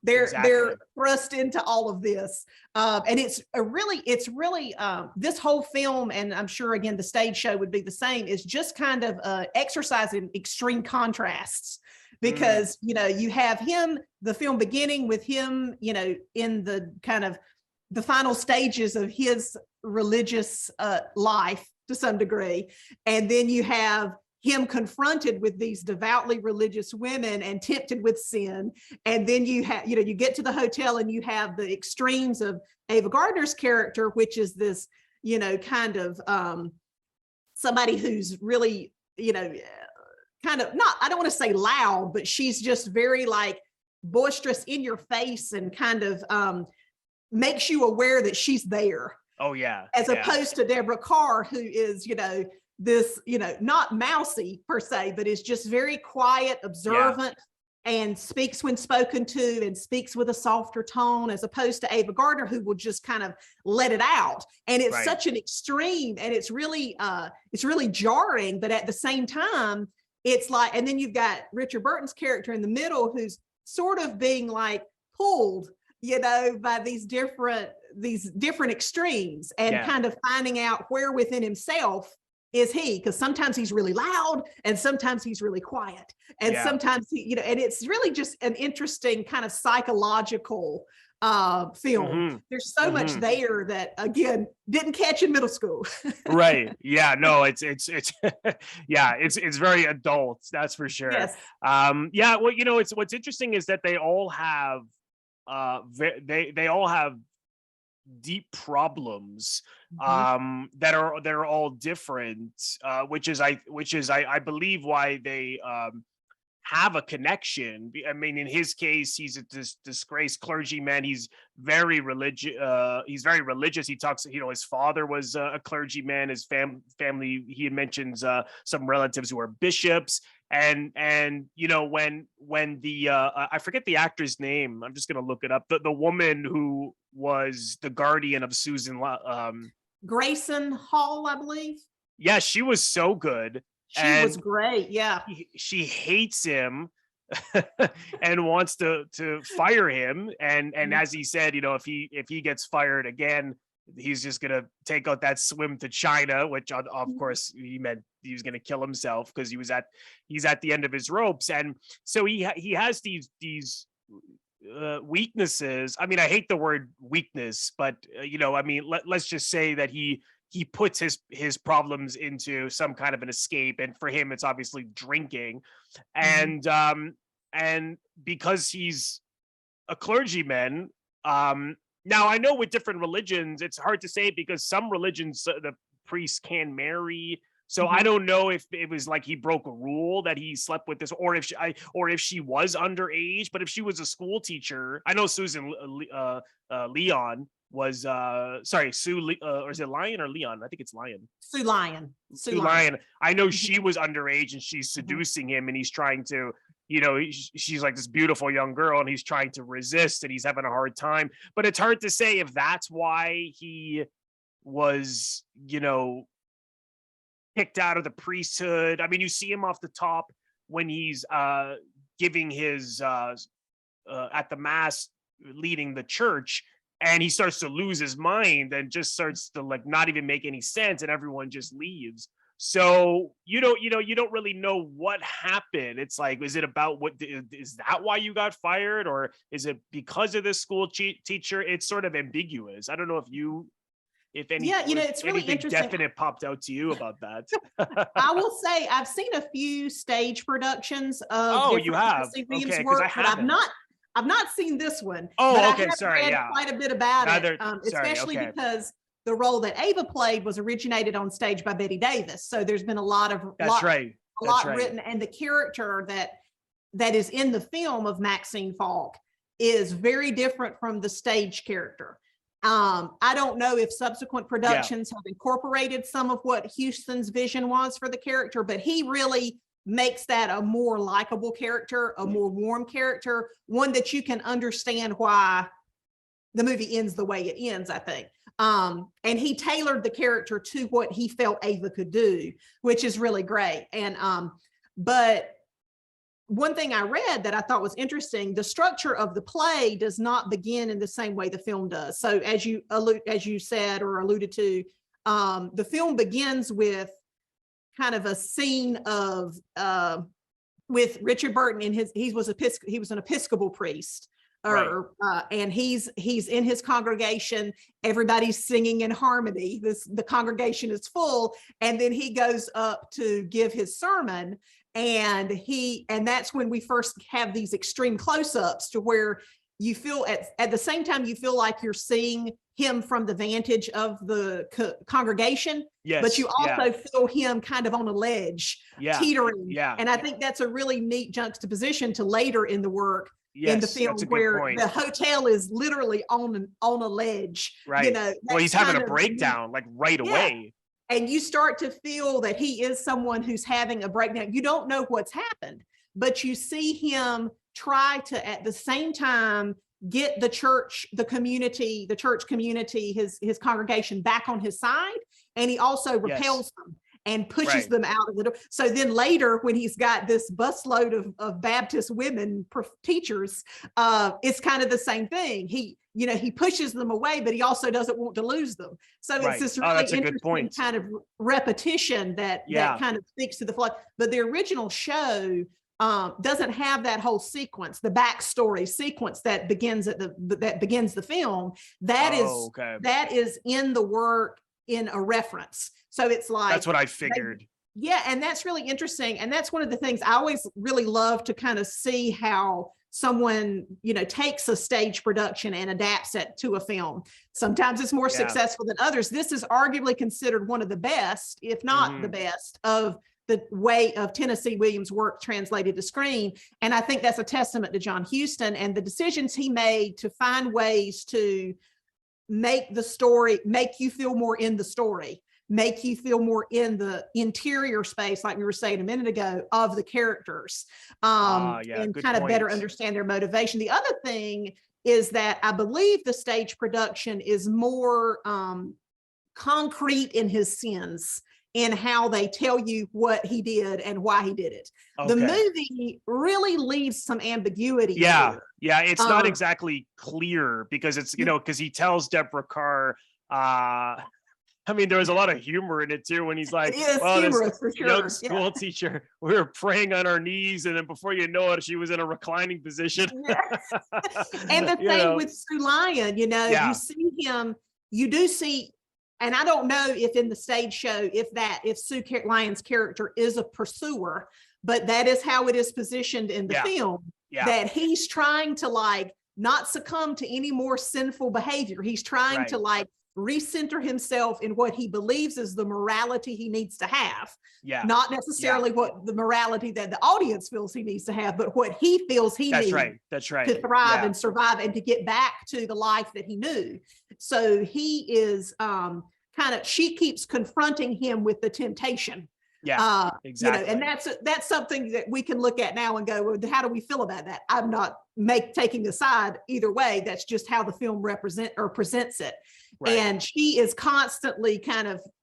They're thrust into all of this, and it's really this whole film, and I'm sure again the stage show would be the same, is just kind of exercise in extreme contrasts. Because you have him, the film beginning with him, in the kind of the final stages of his religious life to some degree, and then you have him confronted with these devoutly religious women and tempted with sin, and then you have you get to the hotel and you have the extremes of Ava Gardner's character, which is this kind of somebody who's really kind of not, I don't want to say loud, but she's just very like boisterous, in your face, and kind of makes you aware that she's there. Oh yeah. As opposed to Deborah Kerr, who is, this, not mousy per se, but is just very quiet, observant, and speaks when spoken to, and speaks with a softer tone, as opposed to Ava Gardner, who will just kind of let it out. And it's such an extreme, and it's really jarring, but at the same time, it's like, and then you've got Richard Burton's character in the middle, who's sort of being like pulled, by these different extremes, and kind of finding out where within himself is he, because sometimes he's really loud and sometimes he's really quiet, and sometimes he, and it's really just an interesting kind of psychological film. There's so much there that again didn't catch in middle school. Right. Yeah, no, it's it's very adult, that's for sure. Yes. Well, it's what's interesting is that they all have they all have deep problems that are all different, which is I believe why they have a connection. I mean, in his case, he's a disgraced clergyman. He's very religious. He talks, his father was a clergyman. His family, he mentions some relatives who are bishops. And when the I forget the actor's name, I'm just gonna look it up. The woman who was the guardian of Susan Grayson Hall, I believe. Yeah, she was so good. She was great. Yeah. She hates him and wants to fire him. And as he said, if he gets fired again, he's just going to take out that swim to China, which of course he meant he was going to kill himself, because he's at the end of his ropes. And so he has these weaknesses. I mean, I hate the word weakness, but let's just say that he puts his problems into some kind of an escape, and for him it's obviously drinking. And because he's a clergyman, now I know with different religions it's hard to say, because some religions the priests can marry. So I don't know if it was like he broke a rule that he slept with this, or if she was underage. But if she was a school teacher, I know Susan Lyon was Sue, or is it Lyon or Lyon? I think it's Lyon. Sue Lyon. I know she was underage and she's seducing him, and he's trying to, she's like this beautiful young girl, and he's trying to resist, and he's having a hard time. But it's hard to say if that's why he was, kicked out of the priesthood. I mean, you see him off the top when he's giving his at the mass, leading the church, and he starts to lose his mind and just starts to like not even make any sense, and everyone just leaves. So you don't really know what happened. It's like, is it about is that why you got fired, or is it because of this school teacher? It's sort of ambiguous. I don't know if it's really interesting. Definite popped out to you about that. I will say I've seen a few stage productions of. Oh, you have? Okay, work, but I've not seen this one. Oh, but okay, I have read quite a bit about it, especially because the role that Ava played was originated on stage by Betty Davis. So there's been a lot written, and the character that is in the film of Maxine Falk is very different from the stage character. I don't know if subsequent productions have incorporated some of what Huston's vision was for the character, but he really makes that a more likable character, a more warm character, one that you can understand why the movie ends the way it ends, I think. And he tailored the character to what he felt Ava could do, which is really great. And but one thing I read that I thought was interesting, the structure of the play does not begin in the same way the film does. So as you said or alluded to, the film begins with kind of a scene of with Richard Burton in he was an Episcopal priest. And he's in his congregation, everybody's singing in harmony, the congregation is full, and then he goes up to give his sermon, and that's when we first have these extreme close-ups to where you feel at the same time you feel like you're seeing him from the vantage of the congregation, but you also feel him kind of on a ledge, teetering. And I think that's a really neat juxtaposition to later in the work. In the film, where the hotel is literally on a ledge, right? Well, he's having a breakdown like right away, and you start to feel that he is someone who's having a breakdown. You don't know what's happened, but you see him try to, at the same time, get the church community, his congregation back on his side, and he also repels them and pushes them out of the door. So then later, when he's got this busload of Baptist women teachers, it's kind of the same thing. He pushes them away, but he also doesn't want to lose them. So it's this really interesting kind of repetition that kind of speaks to the flow. But the original show doesn't have that whole sequence, the backstory sequence that begins the film. That is in the work in a reference. So it's like, that's what I figured. And that's really interesting. And that's one of the things I always really love to kind of see how someone, takes a stage production and adapts it to a film. Sometimes it's more successful than others. This is arguably considered one of the best, if not the best, of the way of Tennessee Williams' work translated to screen. And I think that's a testament to John Huston and the decisions he made to find ways to make the story, make you feel more in the story, make you feel more in the interior space, like we were saying a minute ago, of the characters, and kind of better understand their motivation. The other thing is that I believe the stage production is more concrete in his sins, in how they tell you what he did and why he did it. The movie really leaves some ambiguity. It's not exactly clear because it's, because he tells Deborah Kerr, there was a lot of humor in it too, when he's like, humorous for sure. Young school teacher, we were praying on our knees, and then before you know it, she was in a reclining position. And the thing with Sue Lyon, you see him, you do see, and I don't know if in the stage show, if Sue Lyon's character is a pursuer, but that is how it is positioned in the film, that he's trying to not succumb to any more sinful behavior. He's trying to recenter himself in what he believes is the morality he needs to have. Not necessarily what the morality that the audience feels he needs to have, but what he feels he needs to thrive and survive and to get back to the life that he knew. So he is she keeps confronting him with the temptation. Exactly. And that's something that we can look at now and go, well, how do we feel about that? I'm not taking a side either way. That's just how the film presents it. And she is constantly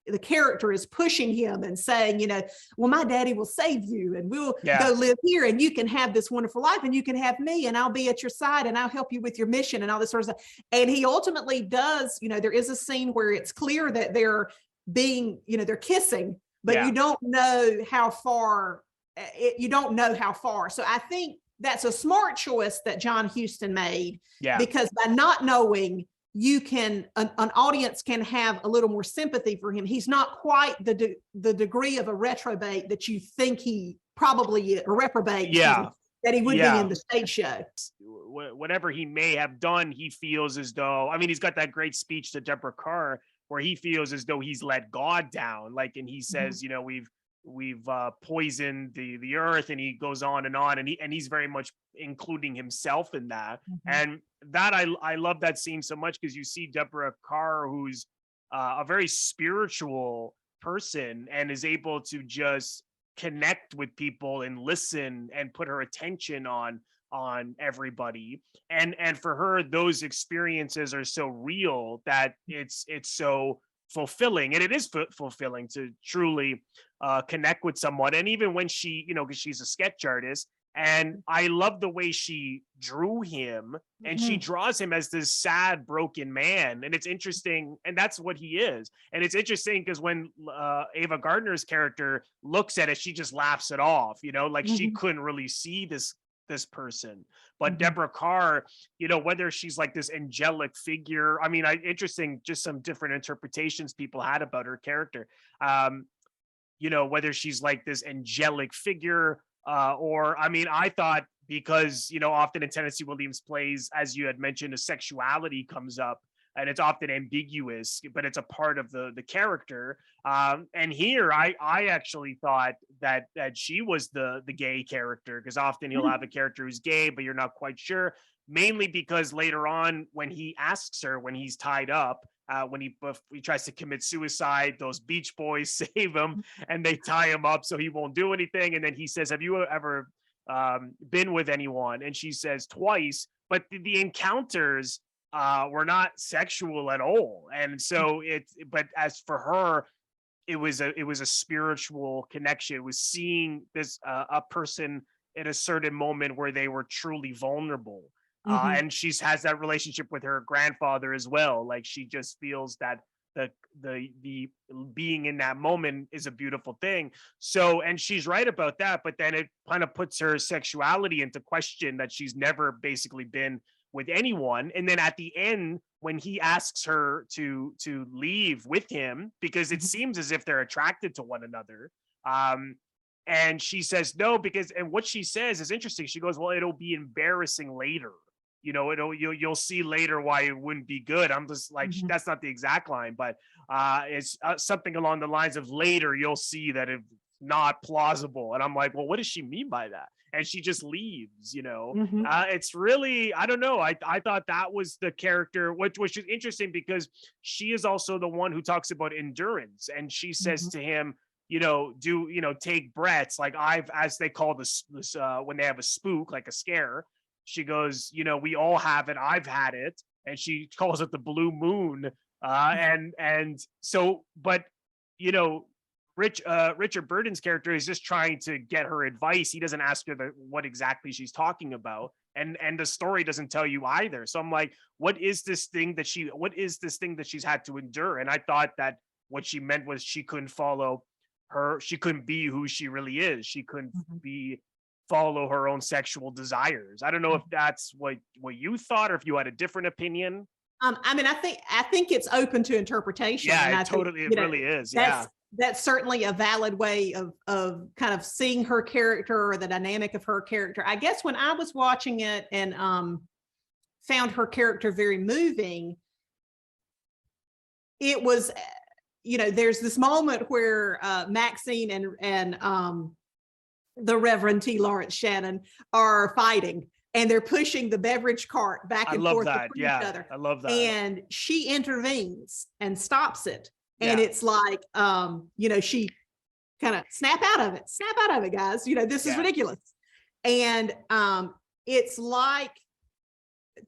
the character is pushing him and saying, well, my daddy will save you and we'll go live here and you can have this wonderful life and you can have me and I'll be at your side and I'll help you with your mission and all this sort of stuff. And he ultimately does, there is a scene where it's clear that they're being, they're kissing, but you don't know how far, So I think that's a smart choice that John Huston made, because by not knowing, an audience can have a little more sympathy for him. He's not quite the degree of a reprobate that you think he probably is, or reprobate that he would be in the stage show. Whatever he may have done, he feels as though, he's got that great speech to Deborah Kerr where he feels as though he's let God down. And he says, we've poisoned the earth, and he goes on, and he's very much including himself in that. And that I love that scene so much, because you see Deborah Kerr, who's a very spiritual person and is able to just connect with people and listen and put her attention on on everybody. And for her, those experiences are so real that it's so fulfilling. And it is fulfilling to truly connect with someone. And even when she, because she's a sketch artist, and I love the way she drew him, and she draws him as this sad, broken man. And it's interesting. And that's what he is. And it's interesting because when Ava Gardner's character looks at it, she just laughs it off, like she couldn't really see this person. But Deborah Kerr, whether she's like this angelic figure, I mean, interesting, just some different interpretations people had about her character. Whether she's like this angelic figure, or, I mean, I thought because, often in Tennessee Williams plays, as you had mentioned, a sexuality comes up, and it's often ambiguous, but it's a part of the character. And here, I actually thought that she was the gay character, because often you'll have a character who's gay, but you're not quite sure. Mainly because later on, when he asks her, when he's tied up, when he tries to commit suicide, those Beach Boys save him, and they tie him up so he won't do anything. And then he says, "Have you ever been with anyone?" And she says twice, but the encounters were not sexual at all. And so but as for her, it was a spiritual connection. It was seeing this a person at a certain moment where they were truly vulnerable. And she has that relationship with her grandfather as well. Like, she just feels that the being in that moment is a beautiful thing. So, and she's right about that, but then it kind of puts her sexuality into question, that she's never basically been with anyone. And then at the end, when he asks her to leave with him, because it seems as if they're attracted to one another, and she says no, because, and what she says is interesting. She goes, "Well, it'll be embarrassing later. You'll see later why it wouldn't be good." I'm just like, that's not the exact line, but it's something along the lines of, later you'll see that it's not plausible. And I'm like, well, what does she mean by that? And she just leaves. It's really, I don't know. I thought that was the character, which is interesting, because she is also the one who talks about endurance. And she says to him, take breaths, like as they call this when they have a spook, like a scare. She goes, we all have it. I've had it. And she calls it the blue moon. And so, but, Richard Burton's character is just trying to get her advice. He doesn't ask her what exactly she's talking about. And the story doesn't tell you either. So I'm like, what is this thing that she's had to endure? And I thought that what she meant was she couldn't she couldn't be who she really is. She couldn't follow her own sexual desires. I don't know if that's what you thought, or if you had a different opinion. I mean, I think it's open to interpretation. Yeah, it really is. Yeah. That's certainly a valid way of kind of seeing her character, or the dynamic of her character. I guess when I was watching it and found her character very moving, it was, there's this moment where Maxine and the Reverend T. Lawrence Shannon are fighting, and they're pushing the beverage cart back and forth between each other. I love that. And she intervenes and stops it. And it's like, she kind of snap out of it, guys. This is ridiculous. And it's like,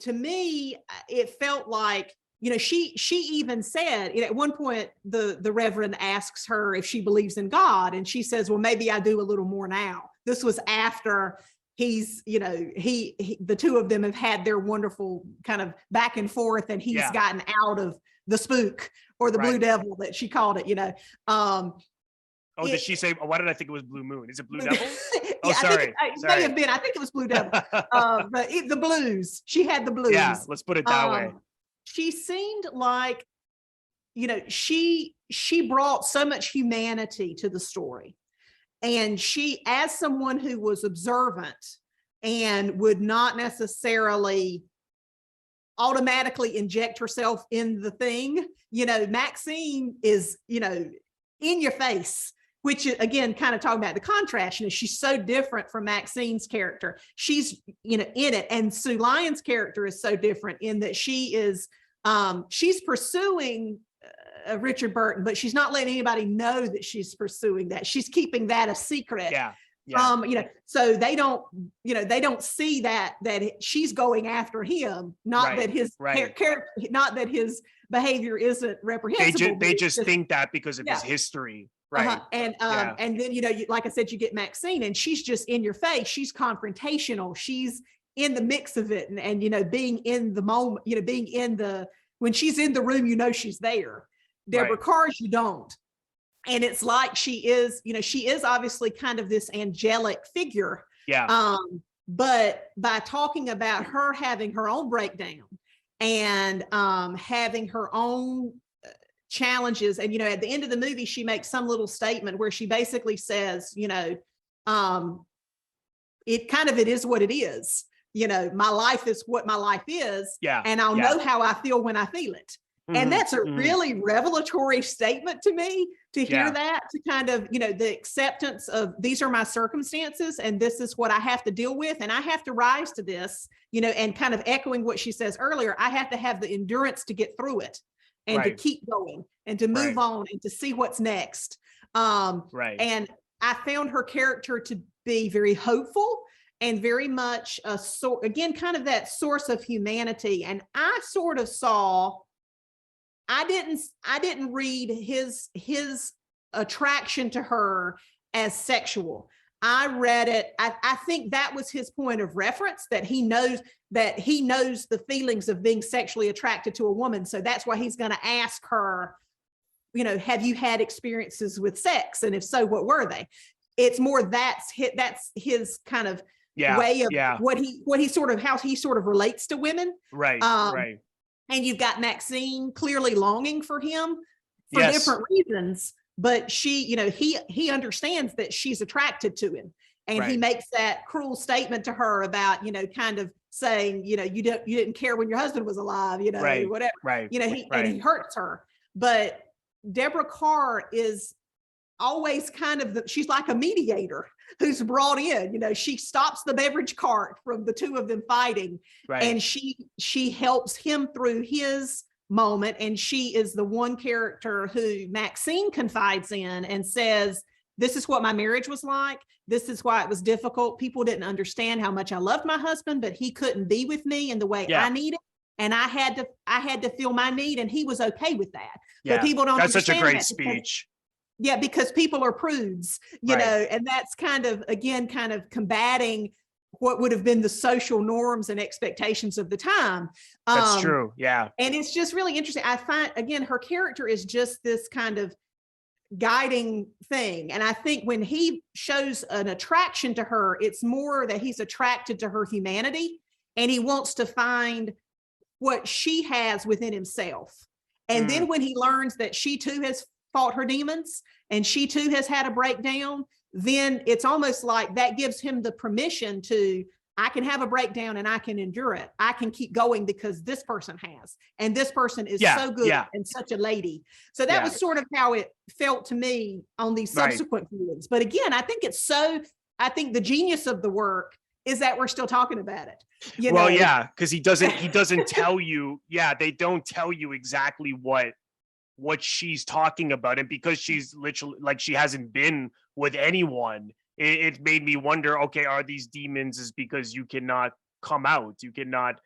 to me, it felt like, she even said, at one point, the Reverend asks her if she believes in God, and she says, "Well, maybe I do a little more now." This was after he's, the two of them have had their wonderful kind of back and forth, and he's gotten out of the spook, or the blue devil that she called it, did she say, why did I think it was blue moon? Is it blue devil? Oh, sorry. It may have been. I think it was blue devil. But the blues. She had the blues. Yeah, let's put it that way. She seemed like, she brought so much humanity to the story. And she, as someone who was observant and would not necessarily automatically inject herself in the thing, Maxine is, in your face, which again, kind of talking about the contrast, she's so different from Maxine's character. She's, in it. And Sue Lyon's character is so different in that she is, she's pursuing Richard Burton, but she's not letting anybody know that she's pursuing that. She's keeping that a secret. Yeah. So they don't, they don't see that she's going after him, not Right, that his right. character, not that his behavior isn't reprehensible. They just think that because of Yeah. his history. Right. Yeah. And then, like I said, you get Maxine, and she's just in your face. She's confrontational. She's in the mix of it, and being in the moment, when she's in the room, she's there. Deborah Right. Carr's, you don't. And it's like she is obviously kind of this angelic figure. Yeah. But by talking about her having her own breakdown and having her own challenges, and at the end of the movie, she makes some little statement where she basically says, it is what it is. My life is what my life is. Yeah. And I'll know how I feel when I feel it. And that's a really revelatory statement to me, to hear that, to kind of, the acceptance of these are my circumstances and this is what I have to deal with. And I have to rise to this, and kind of echoing what she says earlier, I have to have the endurance to get through it and to keep going and to move on and to see what's next. And I found her character to be very hopeful and very much kind of that source of humanity. And I sort of saw, I didn't read his attraction to her as sexual. I read it. I think that was his point of reference, that he knows the feelings of being sexually attracted to a woman. So that's why he's going to ask her, have you had experiences with sex? And if so, what were they? It's more that's his kind of way of how he sort of relates to women. Right. And you've got Maxine clearly longing for him for different reasons, but he understands that she's attracted to him. And he makes that cruel statement to her about, kind of saying, you didn't care when your husband was alive, whatever. Right. And he hurts her. But Deborah Carr is always kind of she's like a mediator who's brought in. She stops the beverage cart from the two of them fighting, and she helps him through his moment. And she is the one character who Maxine confides in and says, this is what my marriage was like. This is why it was difficult. People didn't understand how much I loved my husband, but he couldn't be with me in the way I needed. And I had to feel my need, and he was okay with that. But people don't understand. That's such a great speech. Because people are prudes, and that's kind of combating what would have been the social norms and expectations of the time. That's true. Yeah. And it's just really interesting. I find, again, her character is just this kind of guiding thing. And I think when he shows an attraction to her, it's more that he's attracted to her humanity, and he wants to find what she has within himself. And then when he learns that she too has fought her demons and she too has had a breakdown, then it's almost like that gives him the permission to, I can have a breakdown and I can endure it. I can keep going because this person has, and this person is so good and such a lady. So that was sort of how it felt to me on these subsequent viewings. But again, I think the genius of the work is that we're still talking about it. Because he doesn't tell you. They don't tell you exactly what she's talking about, and because she's literally like, she hasn't been with anyone, it made me wonder, okay, are these demons is because you cannot come out, you cannot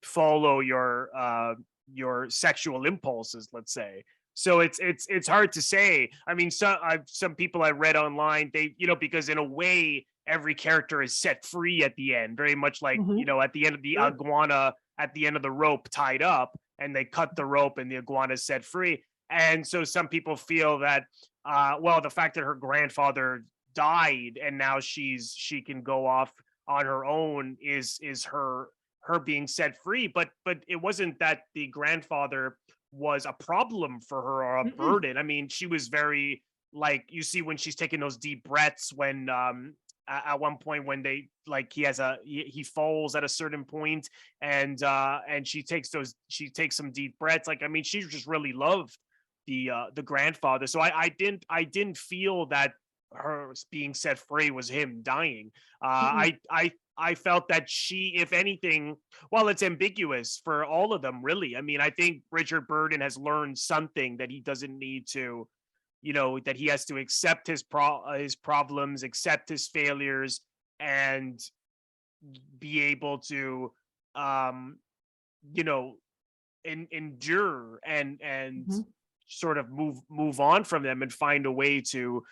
follow your sexual impulses, let's say. So it's hard to say. I mean, some people I read online, they, because in a way every character is set free at the end, very much like at the end of the iguana, at the end of the rope tied up, and they cut the rope and the iguana is set free. And so some people feel that, the fact that her grandfather died and now she can go off on her own is her being set free. But it wasn't that the grandfather was a problem for her or a burden. I mean, she was very, like, you see when she's taking those deep breaths when at one point when they, like, he falls at a certain point, and she takes some deep breaths. Like, I mean, she just really loved the grandfather. So I didn't feel that her being set free was him dying. I felt that she, if anything, well, it's ambiguous for all of them, really. I mean, I think Richard Burton has learned something that he doesn't need to, that he has to accept his problems, accept his failures, and be able to, you know, endure and sort of move on from them and find a way to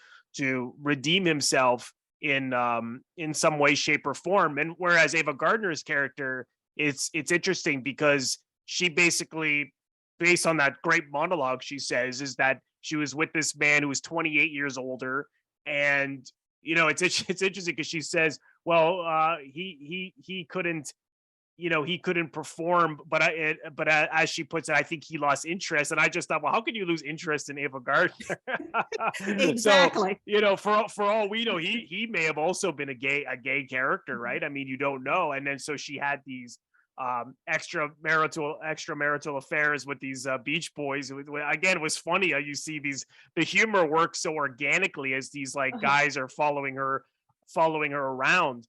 redeem himself in some way, shape, or form. And whereas Ava Gardner's character, it's interesting because she basically, based on that great monologue she says, is that she was with this man who was 28 years older. And it's interesting because she says, well, he couldn't, he couldn't perform, but as she puts it, I think he lost interest. And I just thought, well, how could you lose interest in Ava Gardner? Exactly. So, for all we know, he may have also been a gay character, right? I mean, you don't know. And then so she had these extramarital affairs with these Beach Boys. Again, it was funny how you see the humor works so organically as these like guys are following her around.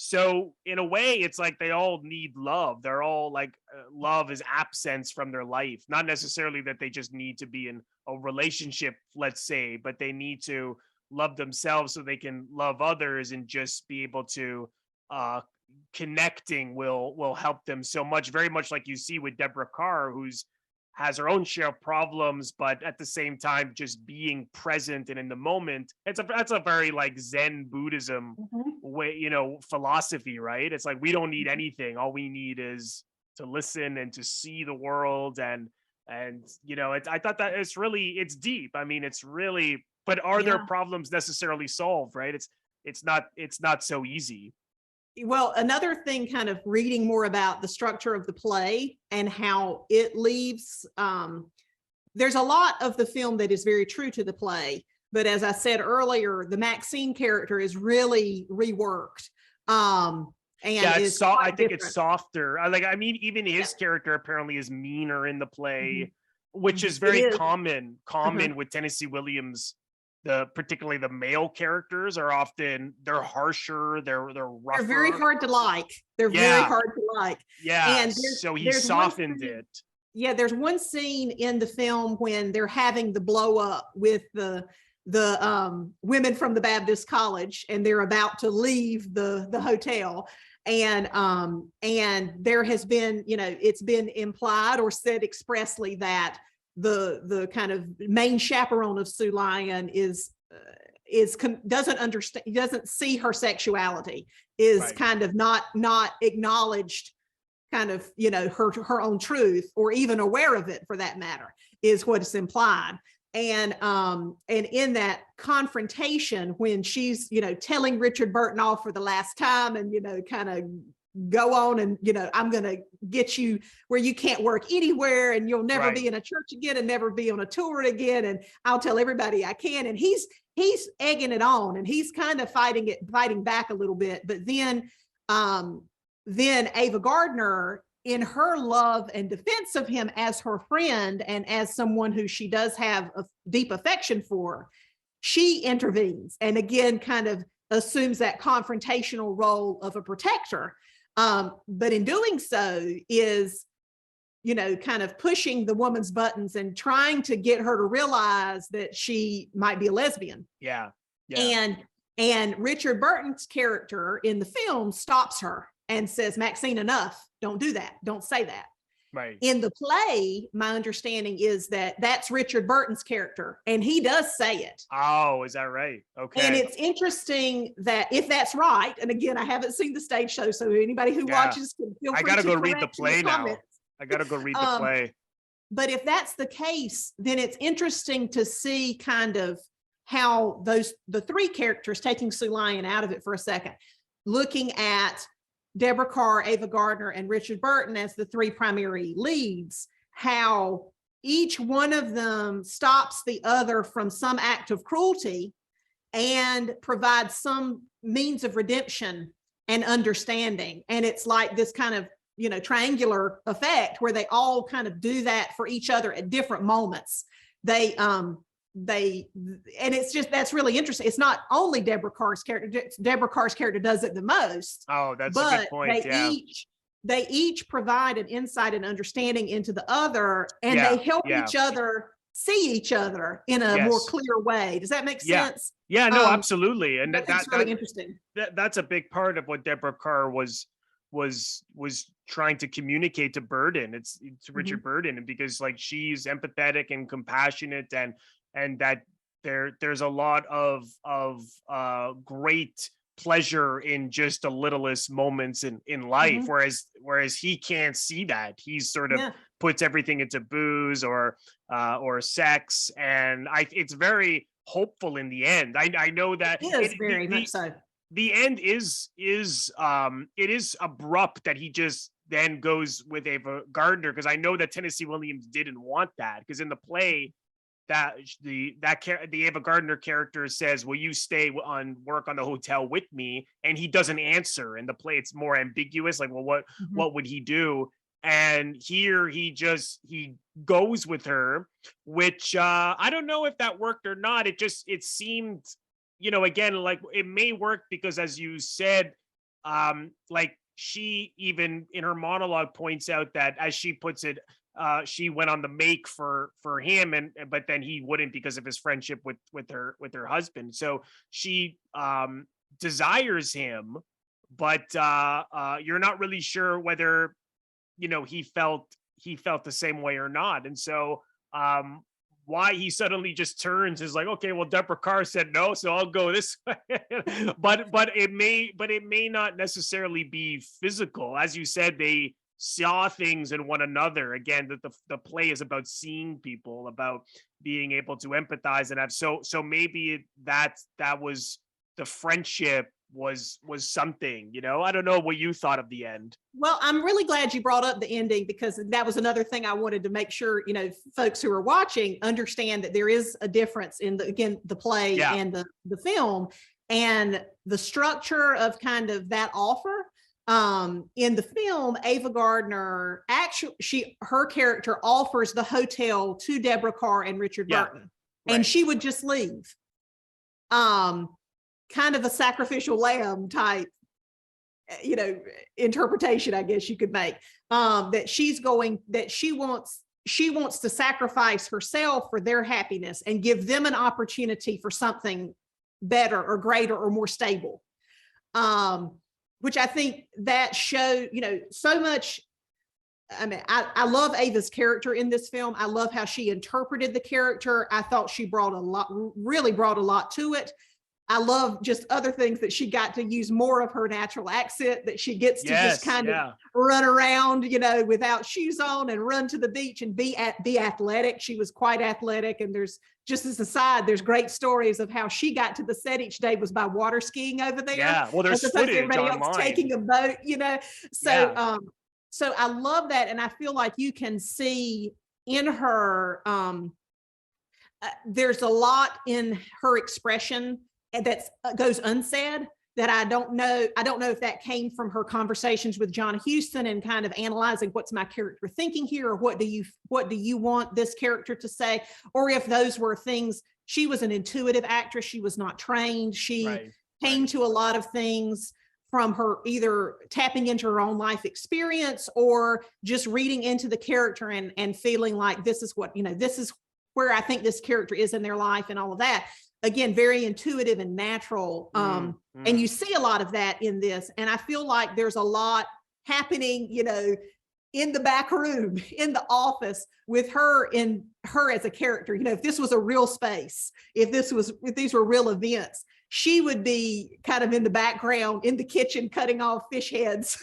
So in a way, it's like they all need love. They're all like, love is absence from their life. Not necessarily that they just need to be in a relationship, let's say, but they need to love themselves so they can love others, and just be able to connecting will help them so much. Very much like you see with Deborah Kerr, who's has her own share of problems, but at the same time just being present and in the moment. That's a very like Zen Buddhism way, philosophy, right? It's like we don't need anything. All we need is to listen and to see the world. And I thought that it's deep. I mean, it's really, but are there problems necessarily solved, right? It's not so easy. Well, another thing, kind of reading more about the structure of the play and how it leaves, there's a lot of the film that is very true to the play, but as I said earlier, the Maxine character is really reworked. And I think it's softer. I mean, even his character apparently is meaner in the play, which is very common with Tennessee Williams. Particularly the male characters are often, they're harsher, they're rougher. They're very hard to like. Very hard to like. Yeah. And so he softened it. Yeah, there's one scene in the film when they're having the blow up with the women from the Baptist College, and they're about to leave the hotel. And there has been, it's been implied or said expressly that the kind of main chaperone of Sue Lyon doesn't understand, doesn't see her sexuality, is kind of not acknowledged, kind of, her own truth, or even aware of it for that matter, is what's implied. And in that confrontation, when she's, telling Richard Burton off for the last time, and, kind of go on and, I'm going to get you where you can't work anywhere, and you'll never be in a church again, and never be on a tour again, and I'll tell everybody I can. And he's egging it on, and he's kind of fighting back a little bit. But then Ava Gardner, in her love and defense of him as her friend, and as someone who she does have a deep affection for, she intervenes, and again kind of assumes that confrontational role of a protector. But in doing so is, kind of pushing the woman's buttons and trying to get her to realize that she might be a lesbian. Yeah. And Richard Burton's character in the film stops her and says, Maxine, enough. Don't do that. Don't say that. Right. In the play, my understanding is that that's Richard Burton's character, and he does say it. Oh, is that right? Okay. And it's interesting that if that's right, and again, I haven't seen the stage show, so anybody who watches can feel free to I gotta go read the play now. I gotta go read the play. But if that's the case, then it's interesting to see kind of how the three characters, taking Sue Lyon out of it for a second, looking at Deborah Kerr, Ava Gardner, and Richard Burton as the three primary leads, how each one of them stops the other from some act of cruelty and provides some means of redemption and understanding. And it's like this kind of, triangular effect where they all kind of do that for each other at different moments. And it's just, that's really interesting. It's not only Deborah Kerr's character. Deborah Kerr's character does it the most. Oh, that's a good point. They each provide an insight and understanding into the other, and they help each other see each other in a more clear way. Does that make sense? Yeah, no, absolutely. And that's really interesting. That's a big part of what Deborah Kerr was trying to communicate to Burton. It's Richard Burton, and because like she's empathetic and compassionate, and that there's a lot of great pleasure in just the littlest moments in life, whereas he can't see that. He's sort of puts everything into booze or sex, and it's very hopeful in the end. I know that it is very much so. The end is it is abrupt that he just then goes with Ava Gardner, because I know that Tennessee Williams didn't want that, because in the play that the Ava Gardner character says, "Will you stay work on the hotel with me?" And he doesn't answer. In the play, it's more ambiguous, like, well, what would he do? And here he goes with her, which I don't know if that worked or not. It seemed, again, like it may work because, as you said, like she even in her monologue points out that, as she puts it, she went on the make for him, but then he wouldn't because of his friendship with her husband. So she desires him, but you're not really sure whether he felt the same way or not. And so why he suddenly just turns is like, okay, well, Deborah Kerr said no, so I'll go this way. but it may not necessarily be physical. As you said, they saw things in one another. Again, that the play is about seeing people, about being able to empathize and have so maybe that was the friendship was something. I don't know what you thought of the end. Well, I'm really glad you brought up the ending, because that was another thing I wanted to make sure folks who are watching understand that there is a difference in the play and the film, and the structure of kind of that offer. In the film, Ava Gardner her character offers the hotel to Deborah Kerr and Richard Burton, and she would just leave. Kind of a sacrificial lamb type, interpretation, I guess you could make, that she wants to sacrifice herself for their happiness and give them an opportunity for something better or greater or more stable. Which I think that showed, so much. I mean, I love Ava's character in this film. I love how she interpreted the character. I thought she really brought a lot to it. I love just other things that she got to use more of her natural accent, that she gets to just kind of run around, without shoes on and run to the beach and be athletic. She was quite athletic. And there's, just as a side, there's great stories of how she got to the set each day was by water skiing over there. Yeah, well, there's footage everybody online. Else taking a boat, So, so I love that. And I feel like you can see in her, there's a lot in her expression that goes unsaid, that I don't know if that came from her conversations with John Huston and kind of analyzing what's my character thinking here, or what do you want this character to say, or if those were things. She was an intuitive actress. She was not trained. She came to a lot of things from her either tapping into her own life experience or just reading into the character and feeling like this is what, this is where I think this character is in their life and all of that. Again, very intuitive and natural. And you see a lot of that in this. And I feel like there's a lot happening, in the back room, in the office with her as a character. If this was a real space, if these were real events, she would be kind of in the background, in the kitchen, cutting off fish heads,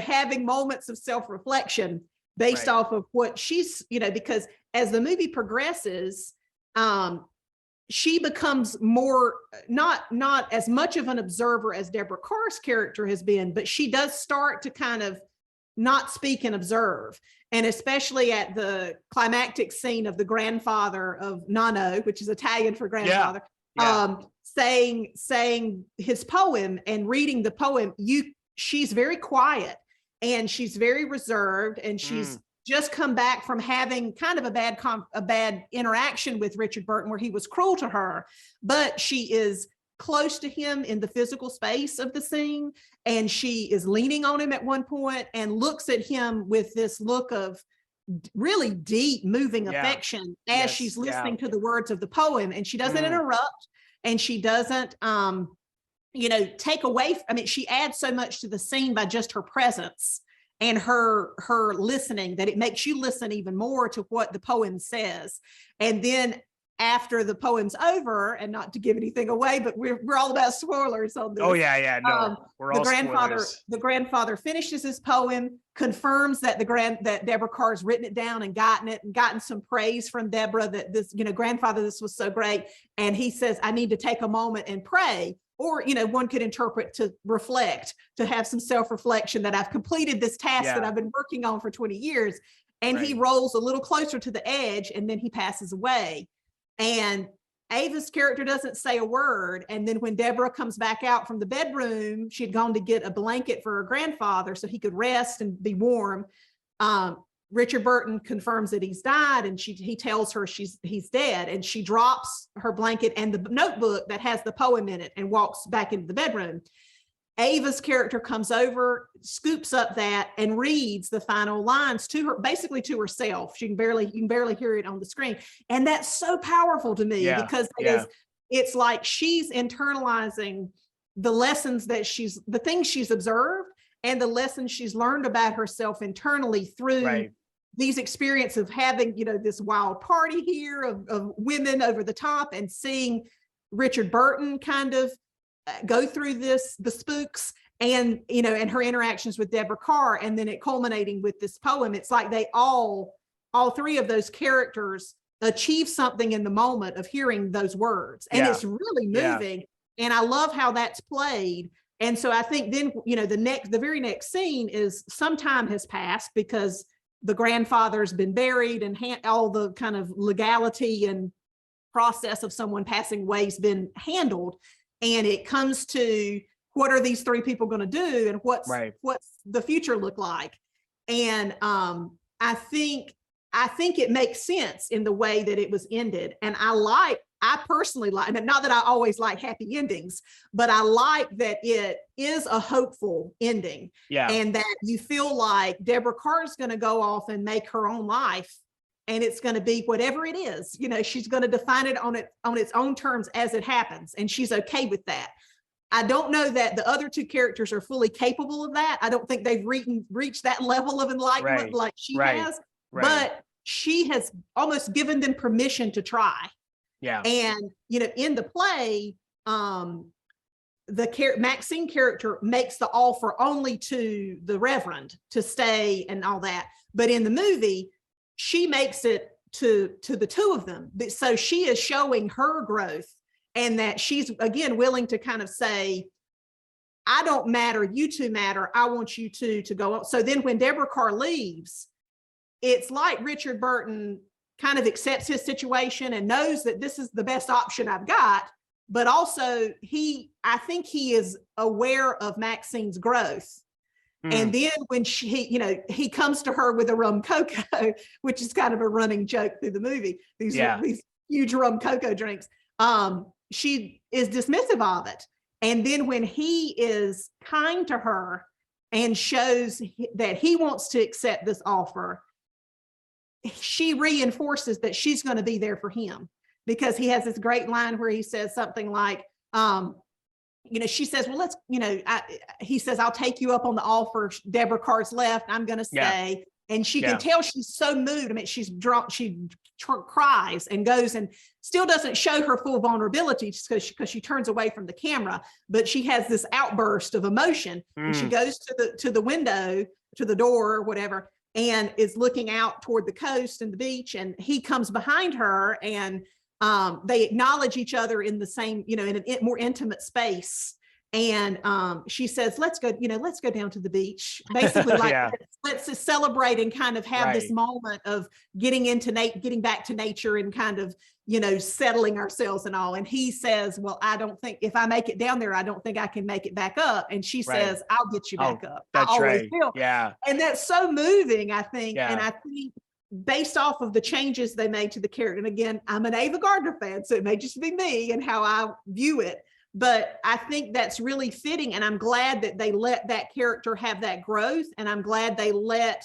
having moments of self-reflection based off of what she's, because as the movie progresses, she becomes more, not as much of an observer as Deborah Kerr's character has been, but she does start to kind of not speak and observe. And especially at the climactic scene of the grandfather of Nano, which is Italian for grandfather, saying his poem and reading the poem, she's very quiet and she's very reserved, and she's just come back from having kind of a bad interaction with Richard Burton where he was cruel to her, but she is close to him in the physical space of the scene. And she is leaning on him at one point and looks at him with this look of really deep, moving affection as she's listening to the words of the poem, and she doesn't interrupt, and she doesn't, take away. I mean, she adds so much to the scene by just her presence and her listening, that it makes you listen even more to what the poem says. And then after the poem's over, and not to give anything away, but we're all about spoilers on this. Oh yeah, no, we're all spoilers. The grandfather finishes his poem, confirms that that Deborah Kerr's written it down and gotten some praise from Deborah, that this, grandfather, this was so great. And he says, I need to take a moment and pray. Or, one could interpret to reflect, to have some self-reflection, that I've completed this task that I've been working on for 20 years. And he rolls a little closer to the edge, and then he passes away. And Ava's character doesn't say a word. And then when Deborah comes back out from the bedroom, she'd gone to get a blanket for her grandfather so he could rest and be warm. Richard Burton confirms that he's died, and he tells her he's dead, and she drops her blanket and the notebook that has the poem in it and walks back into the bedroom. Ava's character comes over, scoops up that, and reads the final lines to her, basically to herself. You can barely hear it on the screen. And that's so powerful to me, because it's like she's internalizing the lessons that the things she's observed and the lessons she's learned about herself internally through these experiences of having, this wild party here of women over the top, and seeing Richard Burton kind of go through the spooks, and and her interactions with Deborah Kerr, and then it culminating with this poem. It's like they all three of those characters achieve something in the moment of hearing those words, and it's really moving. And I love how that's played. And so I think then the very next scene is, some time has passed because the grandfather's been buried, and all the kind of legality and process of someone passing away has been handled. And it comes to, what are these three people going to do, and what's the future look like? And I think it makes sense in the way that it was ended. And I personally like, and not that I always like happy endings, but I like that it is a hopeful ending. And that you feel like Deborah Kerr is going to go off and make her own life, and it's going to be whatever it is. She's going to define it on its own terms as it happens, and she's okay with that. I don't know that the other two characters are fully capable of that. I don't think they've reached that level of enlightenment like she has, but she has almost given them permission to try. And in the play, the Maxine character makes the offer only to the Reverend to stay and all that, but in the movie, she makes it to the two of them. So she is showing her growth, and that she's, again, willing to kind of say, I don't matter, you two matter, I want you two to go on. So then when Deborah Kerr leaves, it's like Richard Burton kind of accepts his situation and knows that this is the best option I've got, but also I think he is aware of Maxine's growth. And then when he comes to her with a rum cocoa, which is kind of a running joke through the movie, these huge rum cocoa drinks, she is dismissive of it. And then when he is kind to her and shows that he wants to accept this offer, she reinforces that she's going to be there for him, because he has this great line where he says something like, she says, well, he says, I'll take you up on the offer. Deborah Kerr's left. I'm going to stay. And she can tell she's so moved. I mean, she's drunk. She cries and goes, and still doesn't show her full vulnerability because she turns away from the camera. But she has this outburst of emotion, and she goes to the window, to the door or whatever, and is looking out toward the coast and the beach. And he comes behind her, and they acknowledge each other in the same, in a more intimate space. And she says, let's go down to the beach. Basically, like, let's just celebrate and kind of have this moment of getting back to nature and kind of, settling ourselves and all. And he says, well, I don't think, if I make it down there, I don't think I can make it back up. And she says, I'll get you back up. That's I always right. will. Yeah. And that's so moving, I think. And I think, based off of the changes they made to the character, and again, I'm an Ava Gardner fan, so it may just be me and how I view it, but I think that's really fitting. And I'm glad that they let that character have that growth. And I'm glad they let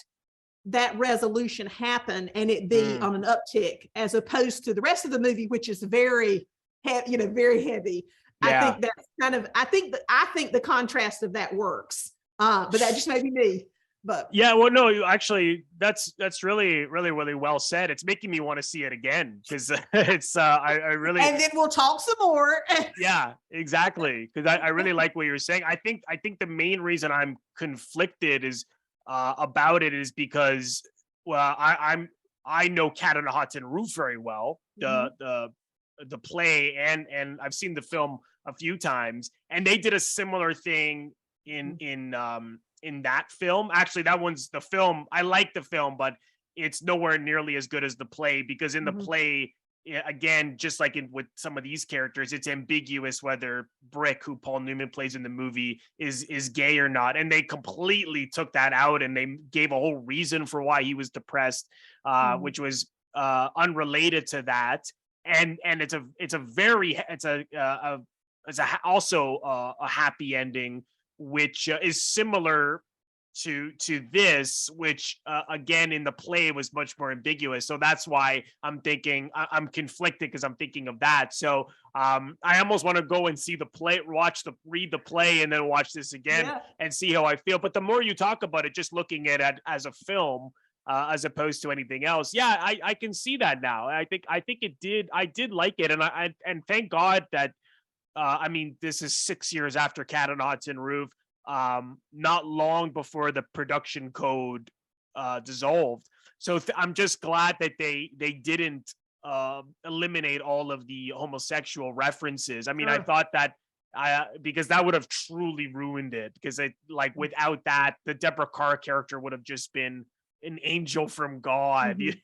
that resolution happen and it be on an uptick, as opposed to the rest of the movie, which is very very heavy. Yeah. I think that's kind of, I think the contrast of that works. But that just may be me. But yeah, well, no, you actually, that's really, really, really well said. It's making me want to see it again, because it's I really, and then we'll talk some more. yeah, exactly, because I really like what you're saying. I think the main reason I'm conflicted is about it is because, well, I know Cat on a Hot Tin Roof very well, the play, and I've seen the film a few times, and they did a similar thing in that film. Actually, that one's the film. I like the film, but it's nowhere nearly as good as the play, because in the play, again, just like with some of these characters, it's ambiguous whether Brick, who Paul Newman plays in the movie, is gay or not. And they completely took that out, and they gave a whole reason for why he was depressed, which was unrelated to that. And it's also a happy ending, which is similar to this, which again in the play was much more ambiguous. So that's why I'm thinking I'm conflicted, because I'm thinking of that. So I almost want to go and see the play, read the play, and then watch this again and see how I feel. But the more you talk about it, just looking at it as a film, as opposed to anything else, I can see that now. I think I did like it, and thank God that. I mean, this is 6 years after Cat on a Hot Tin Roof, not long before the production code dissolved. So I'm just glad that they didn't eliminate all of the homosexual references. I mean, I thought that because that would have truly ruined it, because without that, the Deborah Kerr character would have just been an angel from God, and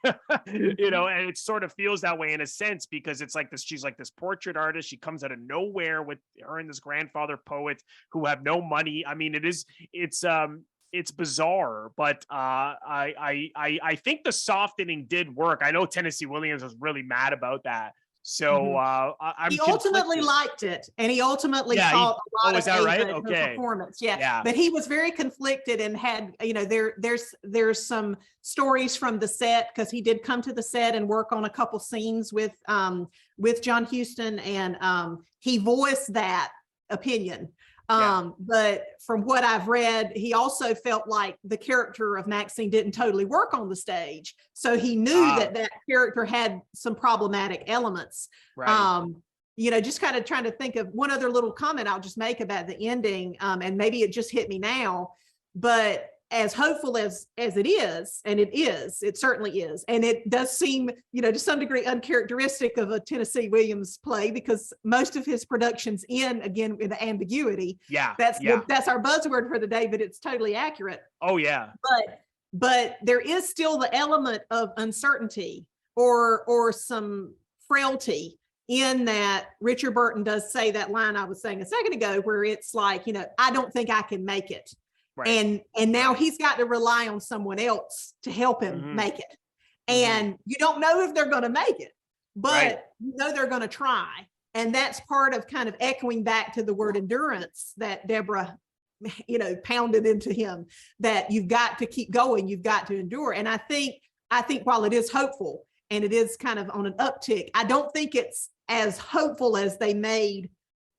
it sort of feels that way in a sense, because it's like this, she's like this portrait artist. She comes out of nowhere with her and this grandfather poet who have no money. I mean, it's bizarre, but I think the softening did work. I know Tennessee Williams was really mad about that. So he ultimately liked it, and he ultimately thought a lot of Ava, her performance. Yeah, but he was very conflicted, and had there's some stories from the set, because he did come to the set and work on a couple scenes with John Huston, and he voiced that opinion. But from what I've read, he also felt like the character of Maxine didn't totally work on the stage. So he knew that character had some problematic elements. Right. Just kind of trying to think of one other little comment I'll just make about the ending. And maybe it just hit me now, but as hopeful as it is, and it certainly is. And it does seem, to some degree uncharacteristic of a Tennessee Williams play, because most of his productions end again with ambiguity. That's our buzzword for the day, but it's totally accurate. Oh yeah. But there is still the element of uncertainty or some frailty in that. Richard Burton does say that line I was saying a second ago, where it's like, I don't think I can make it. Right. And now he's got to rely on someone else to help him make it. And you don't know if they're going to make it, but they're going to try. And that's part of kind of echoing back to the word endurance that Deborah, pounded into him, that you've got to keep going, you've got to endure. And I think while it is hopeful and it is kind of on an uptick, I don't think it's as hopeful as they made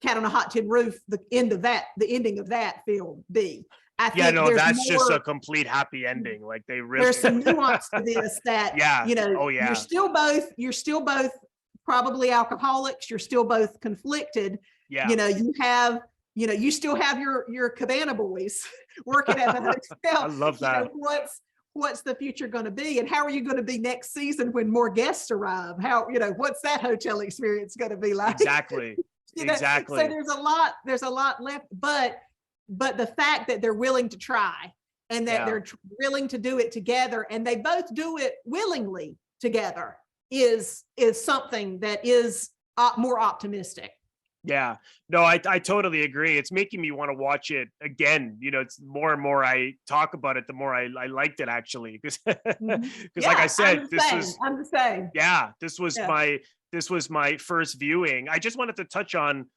Cat on a Hot Tin Roof, the ending of that film be. I think that's just a complete happy ending. Like they really, there's some nuance to this that, you're still both probably alcoholics. You're still both conflicted. Yeah. You still have your cabana boys working at the hotel. I love that. What's the future going to be, and how are you going to be next season when more guests arrive? How, what's that hotel experience going to be like? Exactly. Exactly. So there's a lot left, but the fact that they're willing to try, and that they're willing to do it together, and they both do it willingly together, is something that is more optimistic. Yeah, no, I totally agree. It's making me want to watch it again. It's more and more I talk about it, the more I liked it, actually, because like I said, I'm the same. Yeah, this was my first viewing. I just wanted to touch on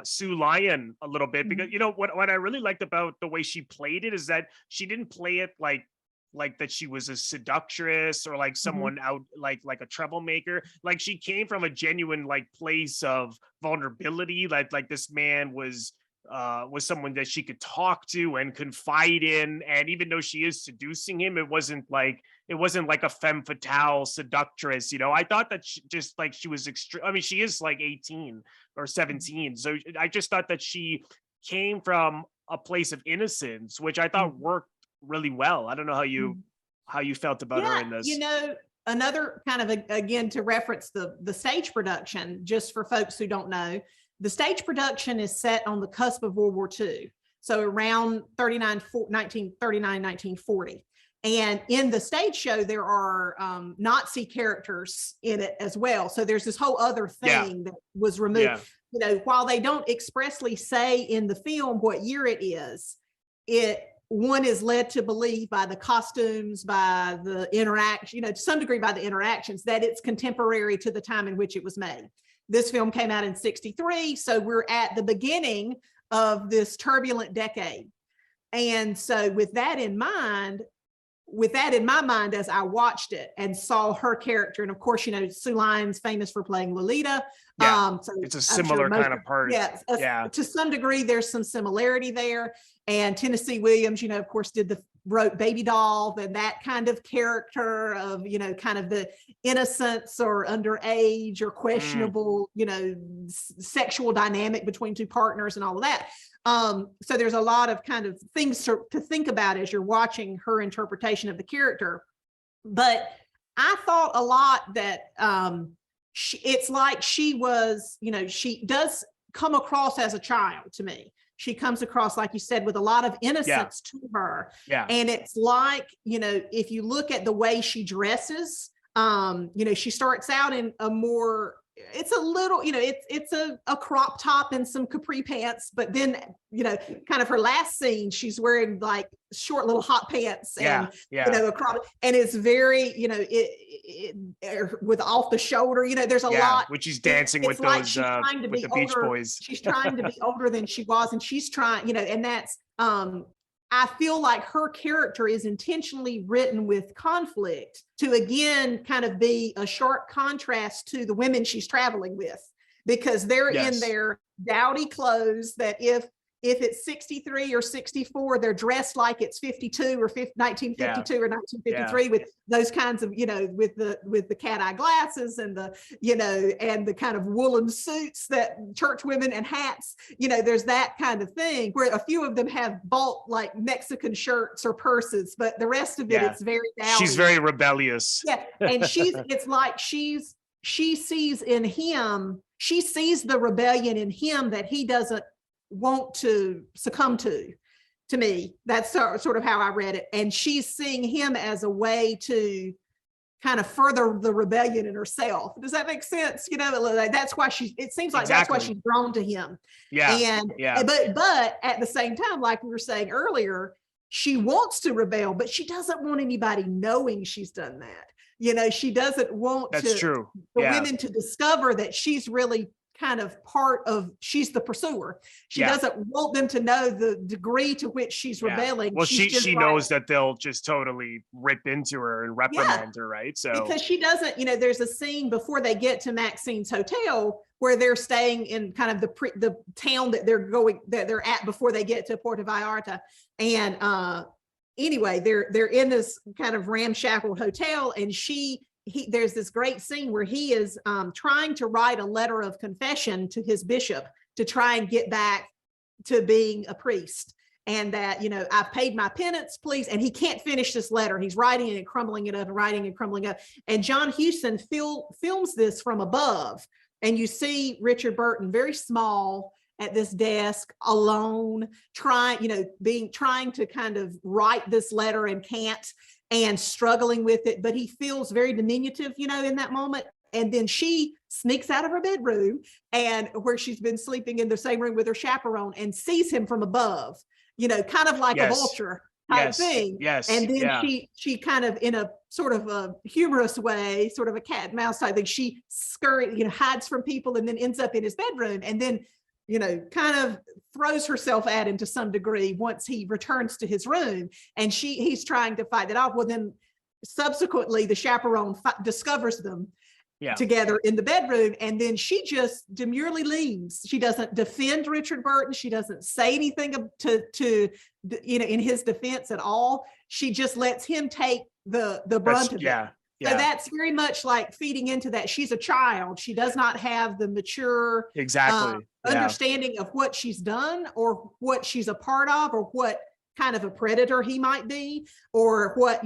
Sue Lyon a little bit, because what I really liked about the way she played it is that she didn't play it like like that she was a seductress or like someone out like a troublemaker. Like she came from a genuine like place of vulnerability. Like this man was someone that she could talk to and confide in. And even though she is seducing him, it wasn't like a femme fatale seductress. I thought that she was extreme. I mean, she is like 18 or 17. So I just thought that she came from a place of innocence, which I thought worked really well. I don't know how you felt about her in this. Another kind of, again, to reference the stage production, just for folks who don't know, the stage production is set on the cusp of World War II. So around 1939, 1940. And in the stage show, there are Nazi characters in it as well. So there's this whole other thing that was removed. While they don't expressly say in the film what year it is, one is led to believe by the costumes, by the interaction, to some degree by the interactions, that it's contemporary to the time in which it was made. This film came out in 1963, so we're at the beginning of this turbulent decade. And so with that in my mind, as I watched it and saw her character, and of course, Sue Lyon's famous for playing Lolita. So it's a similar kind of part. To some degree, there's some similarity there. And Tennessee Williams, of course, wrote Baby Doll, and that kind of character of, kind of the innocence or underage or questionable, sexual dynamic between two partners and all of that. So there's a lot of kind of things to think about as you're watching her interpretation of the character. But I thought a lot that it's like she was, she does come across as a child to me. She comes across, like you said, with a lot of innocence to her. And it's like, if you look at the way she dresses, she starts out in a more, it's a little, it's a crop top and some capri pants, but then, kind of her last scene, she's wearing like short little hot pants and, a crop, and it's very, with off the shoulder, there's a lot. Which she's dancing with like those, with the Beach Boys. She's trying to be older than she was, and she's trying, and that's, I feel like her character is intentionally written with conflict to, again, kind of be a sharp contrast to the women she's traveling with, because they're in their dowdy clothes that if it's 63 or 64, they're dressed like it's 52 or 1952 or 1953 with those kinds of, with the cat eye glasses and the, and the kind of woolen suits that church women and hats, there's that kind of thing where a few of them have bought like Mexican shirts or purses, but the rest of it, it's very dowdy. She's very rebellious. And it's like she sees in him, she sees the rebellion in him that he doesn't want to succumb to me. That's sort of how I read it. And she's seeing him as a way to kind of further the rebellion in herself. Does that make sense? That's why it seems like that's why she's drawn to him. But at the same time, like we were saying earlier, she wants to rebel, but she doesn't want anybody knowing she's done that. She doesn't want women to discover that she's really kind of she's the pursuer. She doesn't want them to know the degree to which she's rebelling. Well, she knows that they'll just totally rip into her and reprimand her, right? So because she doesn't, there's a scene before they get to Maxine's hotel where they're staying in kind of the town that they're at before they get to Puerto Vallarta. And anyway, they're in this kind of ramshackle hotel, and there's this great scene where he is trying to write a letter of confession to his bishop to try and get back to being a priest. And that, I've paid my penance, please. And he can't finish this letter. He's writing it and crumbling it up and writing and crumbling up. And John Huston films this from above. And you see Richard Burton very small at this desk alone, trying to kind of write this letter and can't, and struggling with it, but he feels very diminutive, in that moment. And then she sneaks out of her bedroom and where she's been sleeping in the same room with her chaperone and sees him from above, kind of like a vulture type thing. And then she kind of, in a sort of a humorous way, sort of a cat and mouse type thing, she hides from people and then ends up in his bedroom. And then kind of throws herself at him to some degree once he returns to his room, and he's trying to fight that off. Well, then subsequently the chaperone discovers them together in the bedroom, and then she just demurely leaves. She doesn't defend Richard Burton. She doesn't say anything to in his defense at all. She just lets him take the brunt of it. So that's very much like feeding into that. She's a child. She does not have the mature understanding of what she's done or what she's a part of or what kind of a predator he might be, or what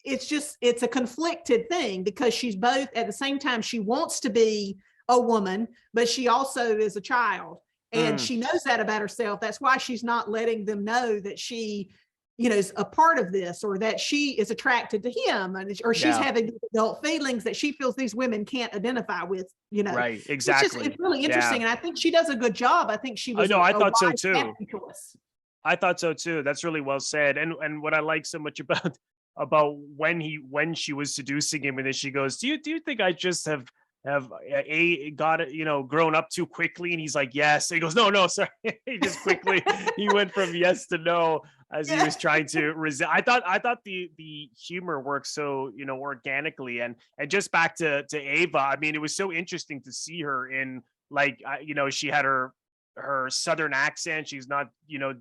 it's a conflicted thing, because she's both at the same time. She wants to be a woman, but she also is a child, and she knows that about herself. That's why she's not letting them know that she is a part of this, or that she is attracted to him, or she's having adult feelings that she feels these women can't identify with, Right, exactly. It's really interesting. And I think she does a good job. I think she was I thought so too. I thought so too. That's really well said. And what I like so much about when she was seducing him, and then she goes, do you think I just have got it, grown up too quickly? And he's like, yes. And he goes, no, sorry. He just quickly, he went from yes to no as he was trying to resist. I thought the humor worked so, organically, and just back to Ava. I mean, it was so interesting to see her in, like, she had her Southern accent. She's not,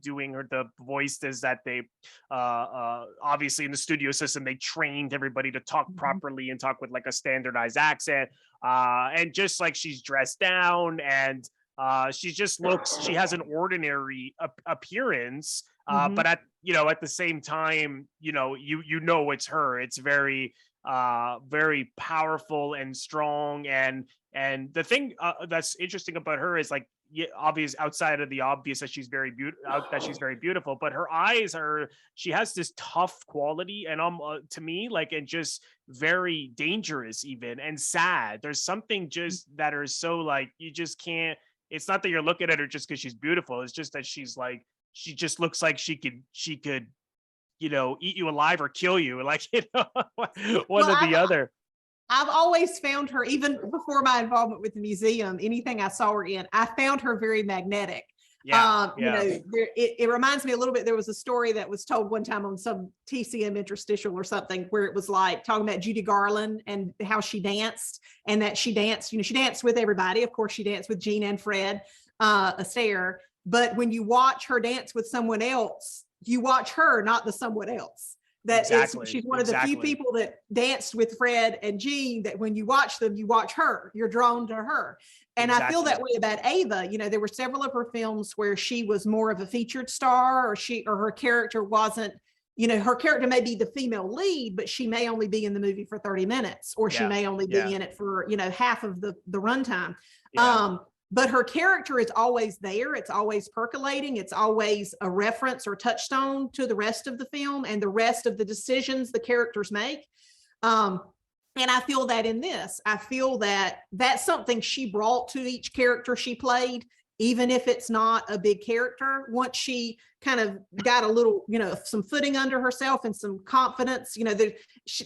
doing the voices that they obviously in the studio system, they trained everybody to talk properly and talk with like a standardized accent. And just like she's dressed down, and she has an ordinary appearance. But at the same time, it's her. It's very very powerful and strong. And the thing that's interesting about her is, like, outside of the obvious that she's very beautiful, but her eyes she has this tough quality, and to me, like, and just very dangerous even, and sad. There's something just that are so, like, you just can't, it's not that you're looking at her just because she's beautiful. It's just that she's like, she just looks like she could eat you alive or kill you, like, one or the other. I've always found her, even before my involvement with the museum, anything I saw her in, I found her very magnetic. It reminds me a little bit. There was a story that was told one time on some TCM interstitial or something, where it was like talking about Judy Garland and how she danced, and that she danced, she danced with everybody. Of course, she danced with Gene and Fred Astaire. But when you watch her dance with someone else, you watch her, not the someone else. She's one of the few people that danced with Fred and Gene, that when you watch them, you watch her, you're drawn to her. And I feel that way about Ava. There were several of her films where she was more of a featured star, or her character wasn't, her character may be the female lead, but she may only be in the movie for 30 minutes, or she may only be in it for, half of the runtime. But her character is always there. It's always percolating. It's always a reference or touchstone to the rest of the film and the rest of the decisions the characters make. And I feel that in this. I feel that that's something she brought to each character she played, even if it's not a big character. Once she kind of got a little, some footing under herself and some confidence,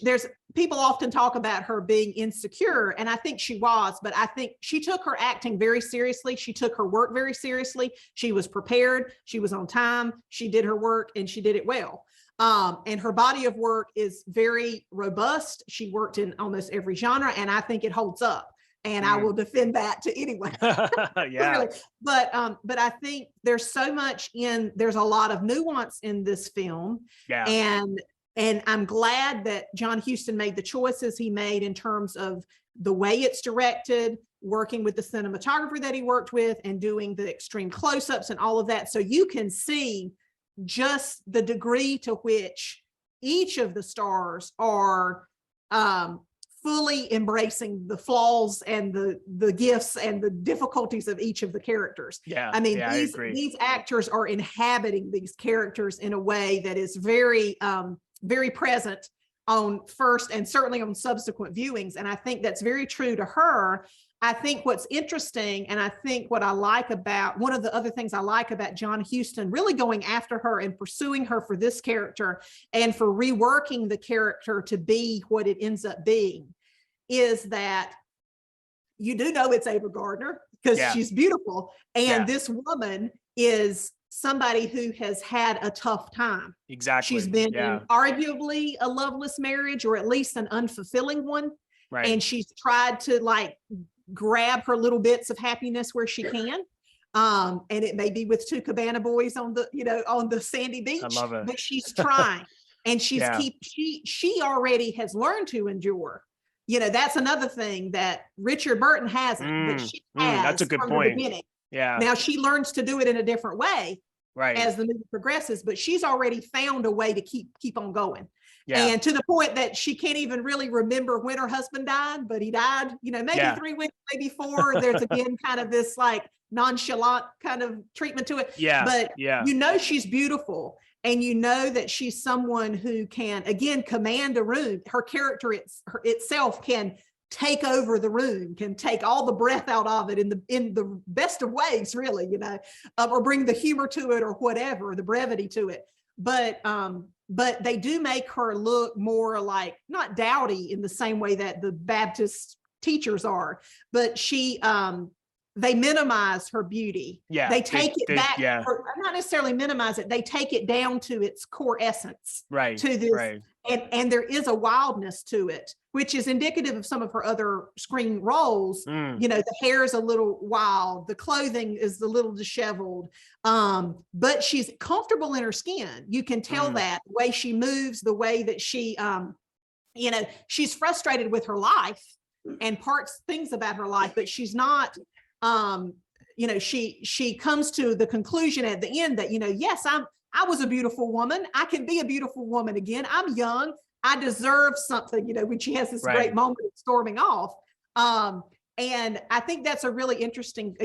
there's people often talk about her being insecure, and I think she was, but I think she took her acting very seriously. She took her work very seriously. She was prepared. She was on time. She did her work, and she did it well. And her body of work is very robust. She worked in almost every genre, and I think it holds up. And I will defend that to anyone. Clearly. But I think there's a lot of nuance in this film. And I'm glad that John Huston made the choices he made in terms of the way it's directed, working with the cinematographer that he worked with, and doing the extreme close-ups and all of that. So you can see just the degree to which each of the stars are fully embracing the flaws and the gifts and the difficulties of each of the characters. These actors are inhabiting these characters in a way that is very, very present on first and certainly on subsequent viewings. And I think that's very true to her. I think what's interesting, and I think what I like about, one of the other things I like about John Huston really going after her and pursuing her for this character and for reworking the character to be what it ends up being, is that you do know it's Ava Gardner. because she's beautiful. And Yeah. this woman is somebody who has had a tough time. Exactly. She's been in arguably a loveless marriage, or at least an unfulfilling one. Right. And she's tried to like grab her little bits of happiness where she can. And it may be with two cabana boys on the, on the sandy beach. I love it. But she's trying. And she already has learned to endure. That's another thing that Richard Burton hasn't, but she has. That's a good from point. the beginning. Yeah. Now she learns to do it in a different way, right, as the movie progresses, but she's already found a way to keep on going. Yeah. And to the point that she can't even really remember when her husband died, but he died, maybe 3 weeks, maybe 4. There's again kind of this like nonchalant kind of treatment to it. Yeah. But yeah. She's beautiful. And that she's someone who can, again, command a room. Her character itself can take over the room, can take all the breath out of it in the best of ways, really, or bring the humor to it or whatever, the brevity to it. But they do make her look more like, not dowdy in the same way that the Baptist teachers are, but they minimize her beauty. Yeah. They take it back, yeah. or not necessarily minimize it. They take it down to its core essence. Right. To this, right. And there is a wildness to it, which is indicative of some of her other screen roles. The hair is a little wild, the clothing is a little disheveled, but she's comfortable in her skin. You can tell that the way she moves, the way that she, she's frustrated with her life and things about her life, but she's not. She comes to the conclusion at the end that, yes, I was a beautiful woman. I can be a beautiful woman again. I'm young. I deserve something, when she has this great moment of storming off. And I think that's a really interesting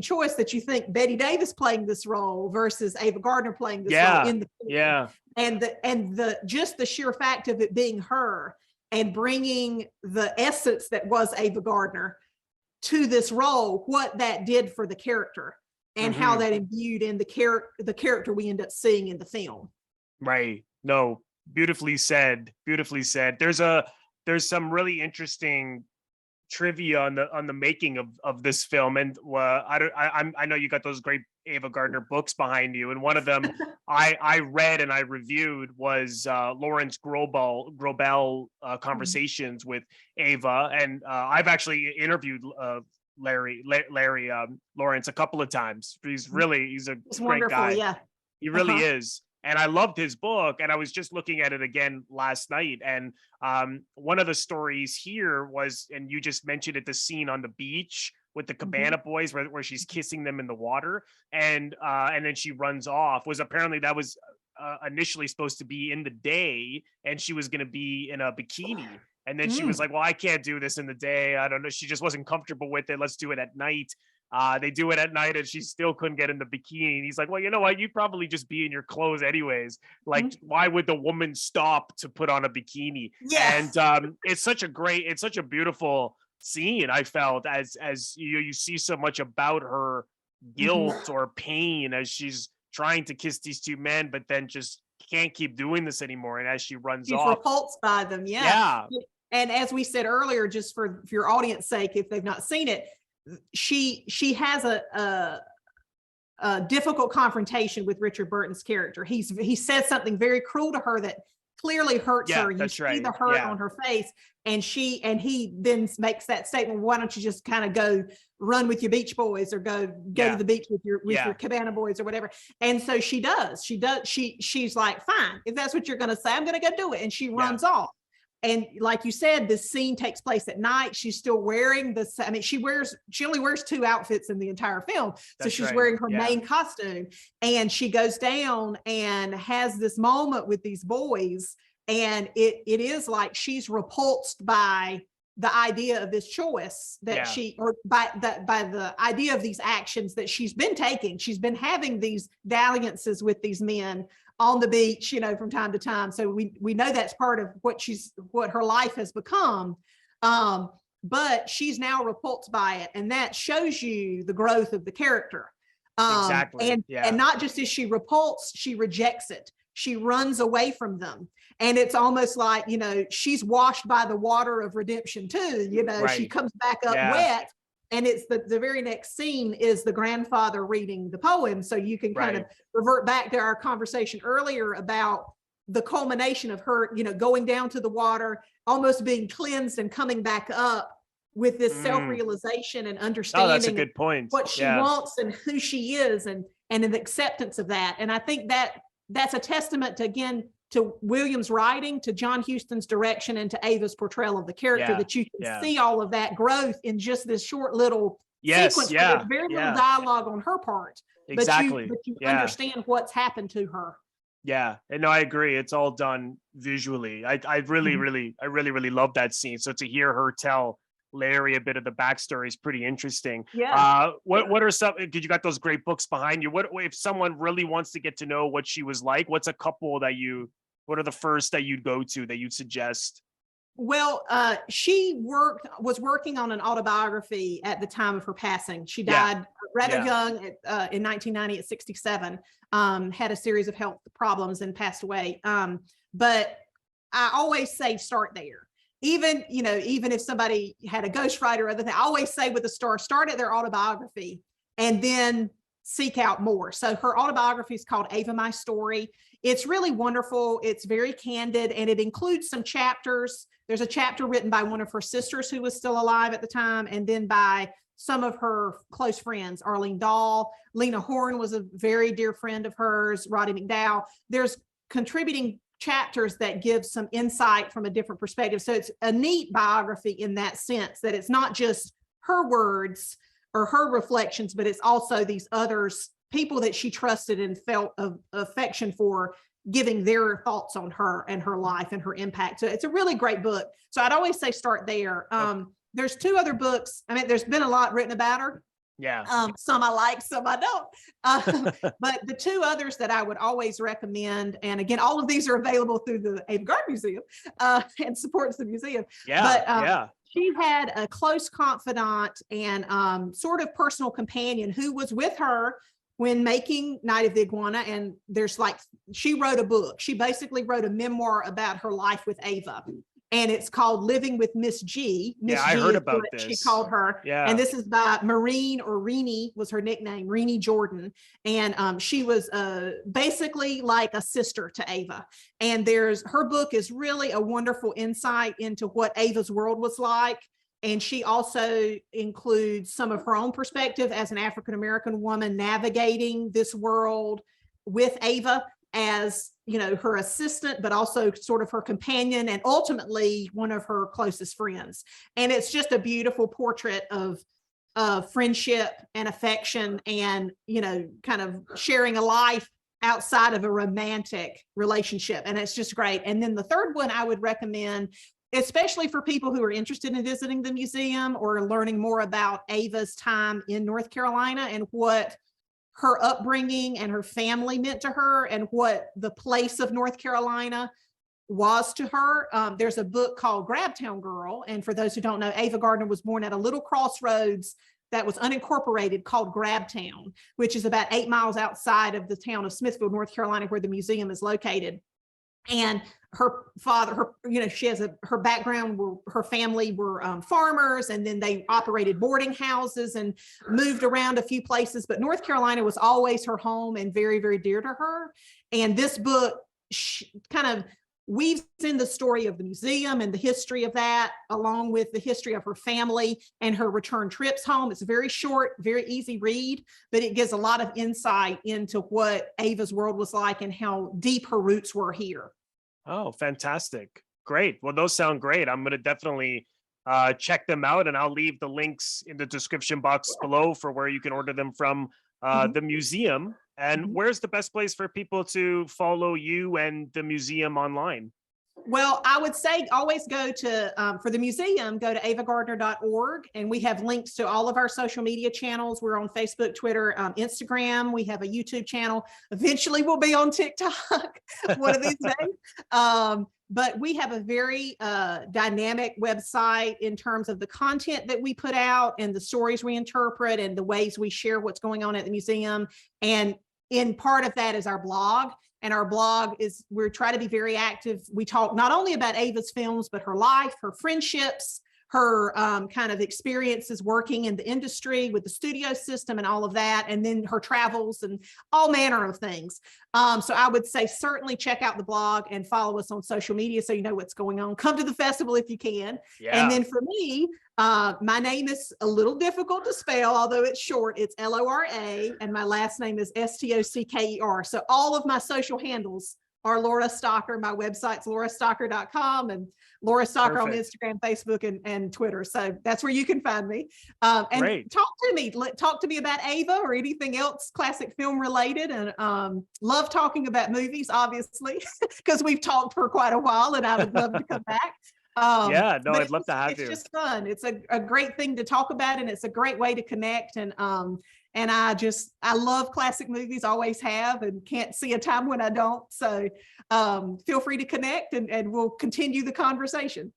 choice, that you think Bette Davis playing this role versus Ava Gardner playing this role in the film. Yeah. And the sheer fact of it being her and bringing the essence that was Ava Gardner to this role, what that did for the character and how that imbued in the character we end up seeing in the film. Right. No, beautifully said. Beautifully said. There's some really interesting trivia on the making of this film, and I know you got those great Ava Gardner books behind you, and one of them I read and I reviewed was Lawrence Grobel conversations with Ava, and I've actually interviewed Larry Lawrence a couple of times. He's a great guy. Yeah, he really is. And I loved his book, and I was just looking at it again last night. And one of the stories here was, and you just mentioned it, the scene on the beach with the cabana boys where she's kissing them in the water, and then she runs off, was apparently that was initially supposed to be in the day, and she was going to be in a bikini. And then she was like, well, I can't do this in the day. I don't know. She just wasn't comfortable with it. Let's do it at night. They do it at night, and she still couldn't get in the bikini. And he's like, well, you know what? You'd probably just be in your clothes anyways. Like, why would the woman stop to put on a bikini? Yes. And it's such a beautiful scene. I felt as you see so much about her guilt or pain as she's trying to kiss these two men, but then just can't keep doing this anymore. And as she runs she's off, repulsed by them. Yeah. And as we said earlier, just for your audience sake, if they've not seen it, she has a difficult confrontation with Richard Burton's character. He says something very cruel to her that clearly hurts her. You see the hurt on her face, and he then makes that statement, why don't you just kind of go run with your beach boys, or go to the beach with your cabana boys or whatever. And so she does. She's like, fine, if that's what you're going to say, I'm going to go do it. And she runs off. And like you said, this scene takes place at night. She's still wearing this. I mean, she only wears 2 outfits in the entire film. So she's wearing her main costume, and she goes down and has this moment with these boys. And it is like she's repulsed by the idea of this choice that by the idea of these actions that she's been taking. She's been having these dalliances with these men on the beach, from time to time. So we know that's part of what her life has become. But she's now repulsed by it. And that shows you the growth of the character. Exactly. And not just is she repulsed, she rejects it. She runs away from them. And it's almost like, she's washed by the water of redemption too. She comes back up wet, and it's the very next scene is the grandfather reading the poem. So you can kind of revert back to our conversation earlier about the culmination of her, going down to the water, almost being cleansed and coming back up with this self-realization and understanding that's a good point. What she wants and who she is, and an acceptance of that. And I think that's a testament to, again, to Williams' writing, to John Huston's direction, and to Ava's portrayal of the character, that you can see all of that growth in just this short little sequence. There's very little dialogue on her part, exactly. but you understand what's happened to her. Yeah, and no, I agree. It's all done visually. I really love that scene. So to hear her tell Larry a bit of the backstory is pretty interesting. What are some, because you got those great books behind you, what if someone really wants to get to know what she was like, what's a couple that what are the first that you'd go to, that you'd suggest? Well, she was working on an autobiography at the time of her passing. She died rather young in 1990 at 67, had a series of health problems and passed away. But I always say start there. Even if somebody had a ghostwriter or other thing, I always say with a start at their autobiography and then seek out more. So her autobiography is called Ava, My Story. It's really wonderful. It's very candid, and it includes some chapters. There's a chapter written by one of her sisters who was still alive at the time, and then by some of her close friends, Arlene Dahl. Lena Horne was a very dear friend of hers, Roddy McDowell. There's contributing chapters that give some insight from a different perspective. So it's a neat biography in that sense, that it's not just her words or her reflections, but it's also these others, people that she trusted and felt of affection for, giving their thoughts on her and her life and her impact. So it's a really great book. So I'd always say start there. There's two other books. I mean, there's been a lot written about her. Some I like, some I don't. But the two others that I would always recommend, and again, all of these are available through the Ava Gardner Museum and supports the museum. She had a close confidant and sort of personal companion who was with her when making Night of the Iguana. And she wrote a book. She basically wrote a memoir about her life with Ava. And it's called Living with Miss G. I heard about this. She called her. And this is by Maureen, or Reenie was her nickname, Reenie Jordan. And she was basically like a sister to Ava. And her book is really a wonderful insight into what Ava's world was like. And she also includes some of her own perspective as an African-American woman navigating this world with Ava as, her assistant, but also sort of her companion and ultimately one of her closest friends. And it's just a beautiful portrait of friendship and affection and, kind of sharing a life outside of a romantic relationship. And it's just great. And then the third one I would recommend, especially for people who are interested in visiting the museum or learning more about Ava's time in North Carolina and what her upbringing and her family meant to her and what the place of North Carolina was to her. There's a book called Grabtown Girl. And for those who don't know, Ava Gardner was born at a little crossroads that was unincorporated called Grabtown, which is about 8 miles outside of the town of Smithfield, North Carolina, where the museum is located. And her father, she has her background, her family were farmers, and then they operated boarding houses and moved around a few places. But North Carolina was always her home and very, very dear to her. And this book kind of weaves in the story of the museum and the history of that, along with the history of her family and her return trips home. It's a very short, very easy read, but it gives a lot of insight into what Ava's world was like and how deep her roots were here. Oh, fantastic. Great. Well, those sound great. I'm going to definitely check them out, and I'll leave the links in the description box below for where you can order them from the museum. And where's the best place for people to follow you and the museum online? Well, I would say always go to, for the museum, go to avagardner.org, and we have links to all of our social media channels. We're on Facebook, Twitter, Instagram. We have a YouTube channel. Eventually we'll be on TikTok one of these days. But we have a very dynamic website in terms of the content that we put out and the stories we interpret and the ways we share what's going on at the museum. And in part of that is our blog. And our blog is, we try to be very active. We talk not only about Ava's films, but her life, her friendships, her kind of experiences working in the industry with the studio system and all of that, and then her travels and all manner of things. So I would say certainly check out the blog and follow us on social media so you know what's going on. Come to the festival if you can. Yeah. And then for me, my name is a little difficult to spell, although it's short. It's Lora, and my last name is Stocker. So all of my social handles are Lora Stocker. My website's lorastocker.com, and Lora Stocker on Instagram, Facebook, and Twitter. So that's where you can find me. And Great. talk to me about Ava or anything else classic film related. And love talking about movies, obviously, because we've talked for quite a while, and I would love to come back. Yeah, no, I'd love to have you. It's just fun. It's a great thing to talk about, and it's a great way to connect. And I love classic movies, always have, and can't see a time when I don't. So feel free to connect, and we'll continue the conversation.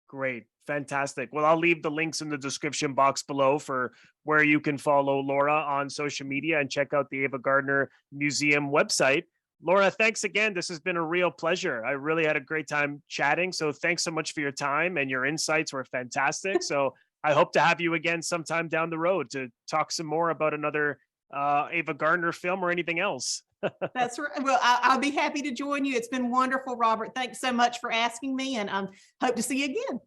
Great. Fantastic. Well, I'll leave the links in the description box below for where you can follow Lora on social media and check out the Ava Gardner Museum website. Lora, thanks again. This has been a real pleasure. I really had a great time chatting. So thanks so much for your time, and your insights were fantastic. So I hope to have you again sometime down the road to talk some more about another Ava Gardner film or anything else. That's right. Well, I'll be happy to join you. It's been wonderful, Robert. Thanks so much for asking me, and hope to see you again.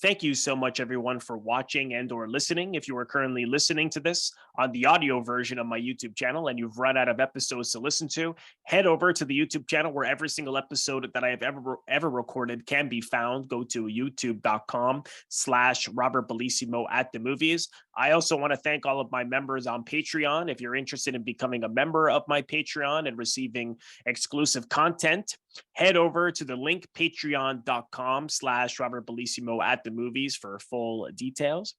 Thank you so much, everyone, for watching and or listening. If you are currently listening to this on the audio version of my YouTube channel and you've run out of episodes to listen to, head over to the YouTube channel where every single episode that I have ever recorded can be found. Go to youtube.com/Robert Bellissimo at the movies. I also want to thank all of my members on Patreon. If you're interested in becoming a member of my Patreon and receiving exclusive content, head over to the link patreon.com/Robert Bellissimo at the movies for full details.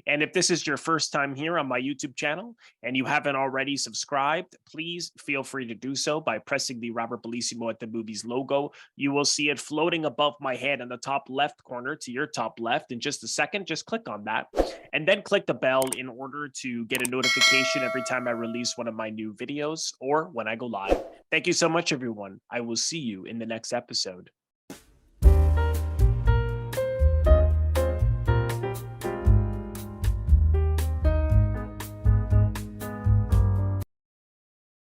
And if this is your first time here on my YouTube channel and you haven't already subscribed, please feel free to do so by pressing the Robert Bellissimo at the movies logo. You will see it floating above my head in the top left corner to your top left in just a second. Just click on that and then click the bell in order to get a notification every time I release one of my new videos or when I go live. Thank you so much, everyone. I will see you in the next episode.